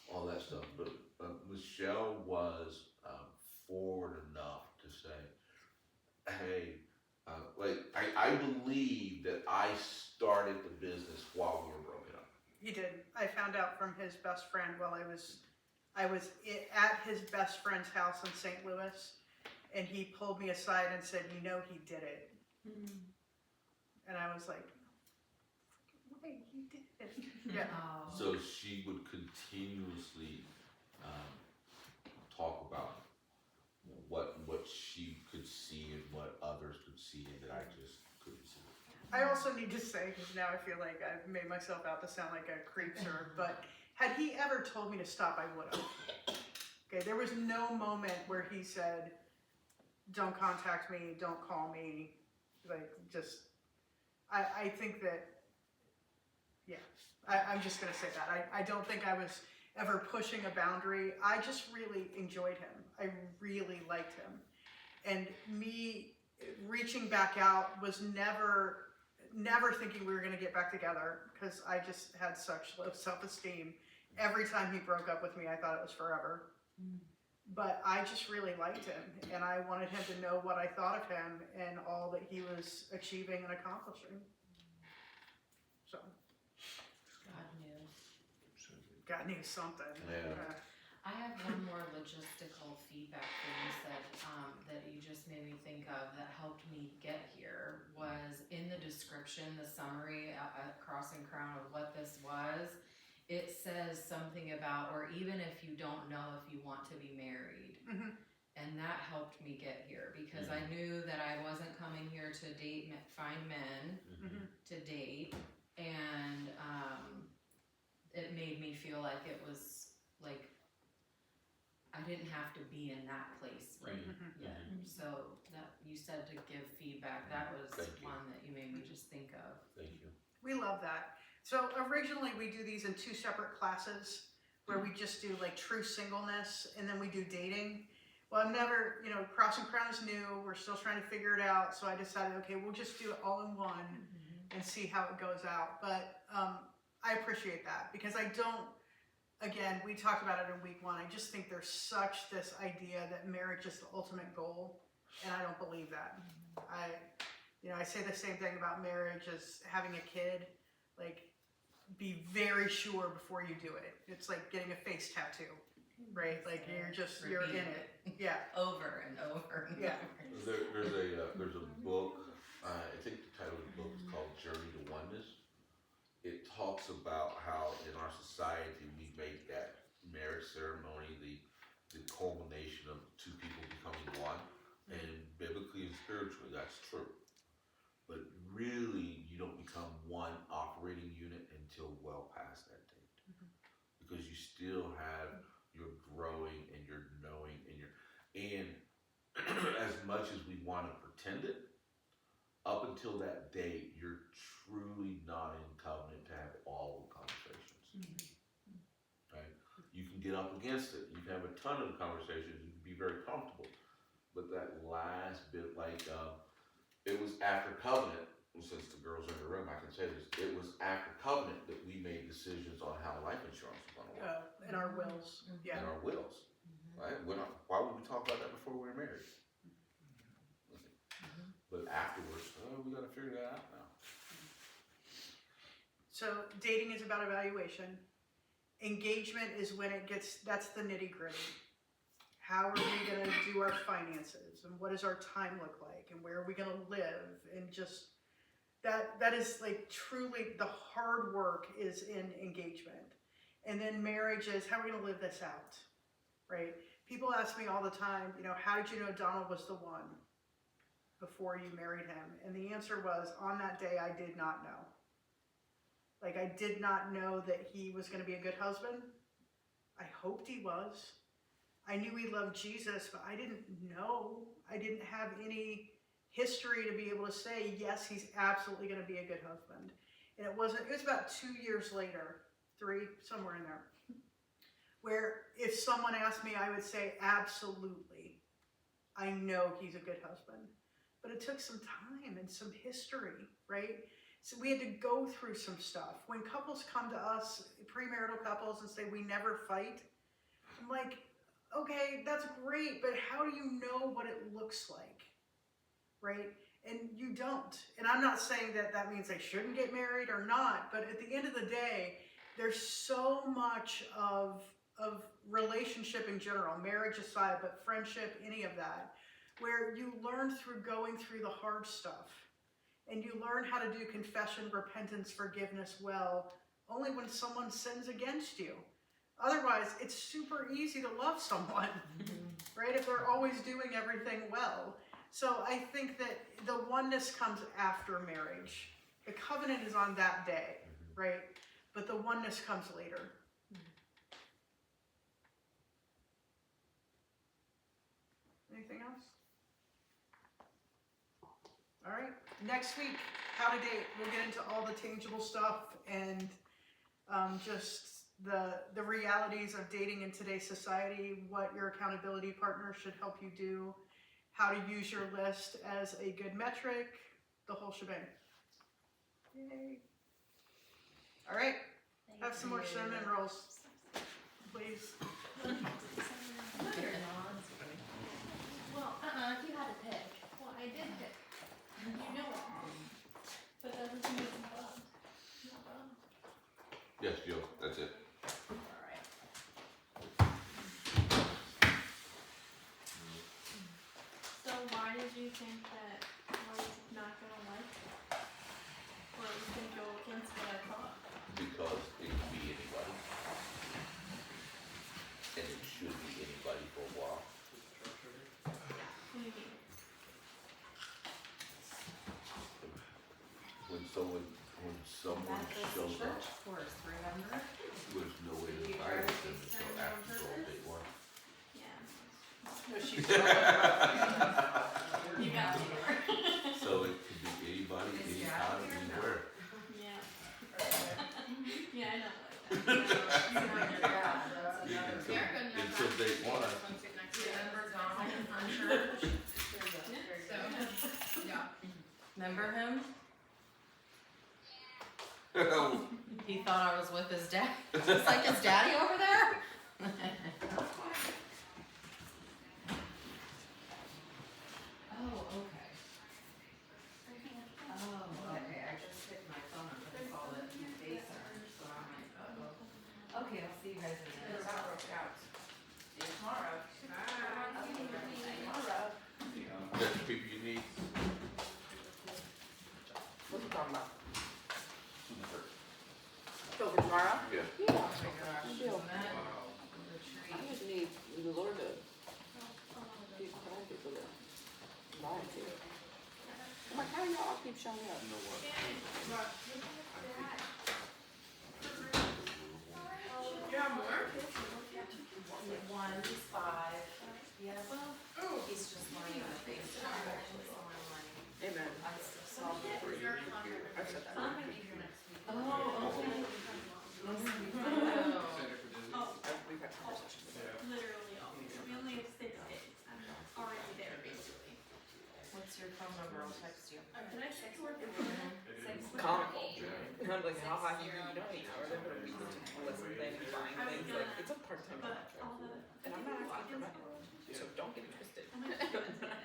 all that stuff. But Michelle was forward enough to say, hey, I believe that I started the business while we were broken up. He did. I found out from his best friend while I was at his best friend's house in St. Louis, and he pulled me aside and said, he did it. And I was like, wait, he did it. Yeah. Oh. So she would continuously talk about what she could see and what others could see and that I just couldn't see. I also need to say, because now I feel like I've made myself out to sound like a creepster, but had he ever told me to stop, I would have. Okay, there was no moment where he said, don't contact me, don't call me, like, just, I think that, yeah, I'm just going to say that. I don't think I was ever pushing a boundary. I just really enjoyed him. I really liked him. And me reaching back out was never thinking we were going to get back together, because I just had such low self-esteem. Every time he broke up with me, I thought it was forever. But I just really liked him, and I wanted him to know what I thought of him and all that he was achieving and accomplishing. So, God knew. God knew something. Yeah. I have one more logistical feedback that you said that you just made me think of that helped me get here was in the description, the summary at Cross and Crown of what this was. It says something about, or even if you don't know if you want to be married. Mhm. And that helped me get here, because I knew that I wasn't coming here to date, find men Mhm. to date, and it made me feel like it was like I didn't have to be in that place right Mhm. yet. So that you said to give feedback, that was Thank you. one that you made me just think of. Thank you. We love that. So originally we do these in 2 separate classes where we just do like true singleness, and then we do dating. Well, I'm never, Cross and Crown is new. We're still trying to figure it out. So I decided, okay, we'll just do it all in one and see how it goes out. But I appreciate that, because I don't, again, we talked about it in week 1. I just think there's such this idea that marriage is the ultimate goal, and I don't believe that. You know, I say the same thing about marriage as having a kid. Like, be very sure before you do it. It's like getting a face tattoo, right? Like you're in it. Yeah. Over and over and Yeah. over. There's a book, I think the title of the book is called Journey to Oneness. It talks about how in our society we make that marriage ceremony the culmination of two people becoming one. And biblically and spiritually, that's true. But really, you don't become one operating unit until well past that date. Because you still have your growing and your knowing and as much as we want to pretend it, up until that date, you're truly not in covenant to have all the conversations. Right? You can get up against it. You can have a ton of conversations. You can be very comfortable. But that last bit, it was after covenant, since the girls are in the room, I can say this, it was after covenant that we made decisions on how life insurance was going to work. In our wills. Yeah. In our wills. Right? Why would we talk about that before we were married? But afterwards, we got to figure that out now. So dating is about evaluation. Engagement is when that's the nitty gritty. How are we going to do our finances, and what does our time look like, and where are we going to live, and just that is like truly the hard work is in engagement. And then marriage is how are we going to live this out, right? People ask me all the time, you know, how did you know Donald was the one before you married him? And the answer was, on that day, I did not know. Like, I did not know that he was going to be a good husband. I hoped he was. I knew he loved Jesus, but I didn't know. I didn't have any history to be able to say, yes, he's absolutely going to be a good husband. And it was about 2 years later, 3, somewhere in there, where if someone asked me, I would say, absolutely, I know he's a good husband. But it took some time and some history, right? So we had to go through some stuff. When couples come to us, premarital couples, and say, we never fight, I'm like, okay, that's great, but how do you know what it looks like, right? And you don't. And I'm not saying that that means they shouldn't get married or not, but at the end of the day, there's so much of relationship in general, marriage aside, but friendship, any of that, where you learn through going through the hard stuff. And you learn how to do confession, repentance, forgiveness well, only when someone sins against you. Otherwise, it's super easy to love someone, right? If they're always doing everything well. So I think that the oneness comes after marriage. The covenant is on that day, right? But the oneness comes later. Anything else? All right, next week, how to date. We'll get into all the tangible stuff and just the realities of dating in today's society, what your accountability partner should help you do, how to use your list as a good metric, the whole shebang. Yay. All right, have some more cinnamon rolls, please. Well, if you had to pick. Well, I did pick. You know it. But that doesn't mean it's bad. Not bad. Yes, Joe, that's it. Alright. So why did you think that I was not gonna like it? Or it was gonna go against what I thought? Because it can be anybody. And it should be anybody for a while. What do you mean? When someone shows up, for us, remember? there's no way to invite them until after the old date one. Yeah. No, she's You got me there. So it could be anybody, anytime, anywhere. Yeah. Yeah, I know like that. Until date one. Remember Donald from church? Remember him? He thought I was with his dad. It's like his daddy over there? Oh, okay. Girl Scouts. See you tomorrow. That's the people you need. What you talking about? So for tomorrow? Yeah. Yeah. Oh my gosh. Deal. That I retreat. just need the Lord to keep telling people to volunteer. I'm like, how do y'all keep showing up? One, he's 5. Yes. He's just learning the things that I'm actually learning. Amen. I saw that. I've said that. I'm gonna be here next week. Oh, okay. We've had conversations with her. Literally always. We only have 6 days. I'm already there basically. What's your phone number? I'll text you. Did I say work? Comical. And I'm like, how high you don't eat hours? I'm gonna be listen to things, buying things. Like, it's a part-time But contract. all the. And I'm not asking for money. So don't get it twisted. I'm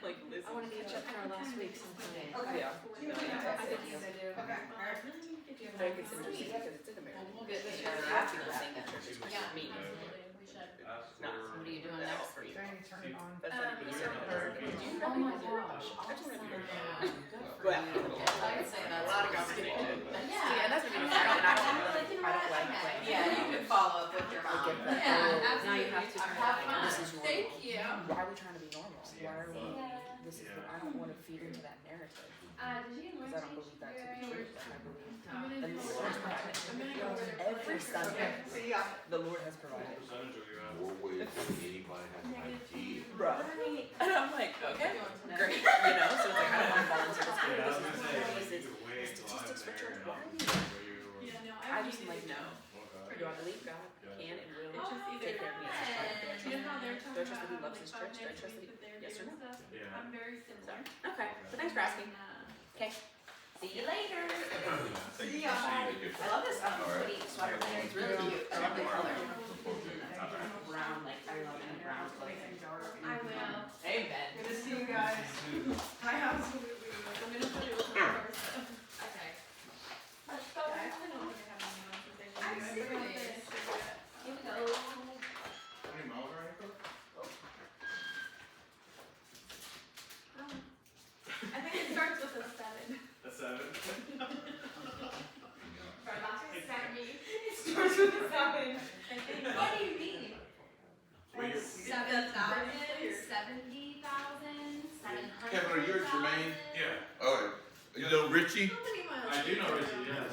like, listen. I wanna catch up for our last week sometime. Okay. Yeah. I think you do. Okay. I think it's interesting because it's in America. We'll get And together half after people that. think that church is Yeah, me. absolutely. We should. No. What are you doing next week? Trying to turn it on. That's not even certain. Oh my gosh. I just want to be Well, well, I would say a that's lot of conversation. conversation. Yeah. And that's what you're saying. And I don't like playing. Yeah, you can follow up with your mom. Get that. Yeah, Oh, absolutely. Now you have to Have fun. This is your Thank you. Why are we trying to be normal? Why are we? This is. I don't want to feed into that narrative Did you because I don't believe that to be true. I believe I'm gonna and do the Lord has provided. I'm gonna go over there. Every Sunday, See ya. the Lord has provided. More ways than anybody has an idea. Bruh. And I'm like, okay, great. You know, so it's like I don't want to volunteer this way. This is statistics for church. Why are we? Yeah, no, I I just would like need to no. Do I believe God can and will It's just either. take care of me as a child? Do I You trust know how they're him? talking Do I trust that he about loves how, his like, church? Do I 5 trust days that that he? they're Yes or doing no? stuff? I'm very similar. Okay. So thanks for asking. Okay. See you later. See ya. I love this hoodie sweater. It's really cute. I love the color. Brown, like I love any brown clothing. I will. Amen. Good to see you guys. I absolutely will. I'm gonna put it with my car stuff. Okay. Let's go. I don't think I have any else to say. I'm I forgot serious. that I forgot. Here we go. I think it starts with a 7. A 7? For about 70. It starts with a 7. I think. What do you mean? Well, you're- 7,000, 70,000, 700,000. Kevin, are you at Jermaine? Yeah. Oh, you know Richie? How many miles? I do know Richie, yeah.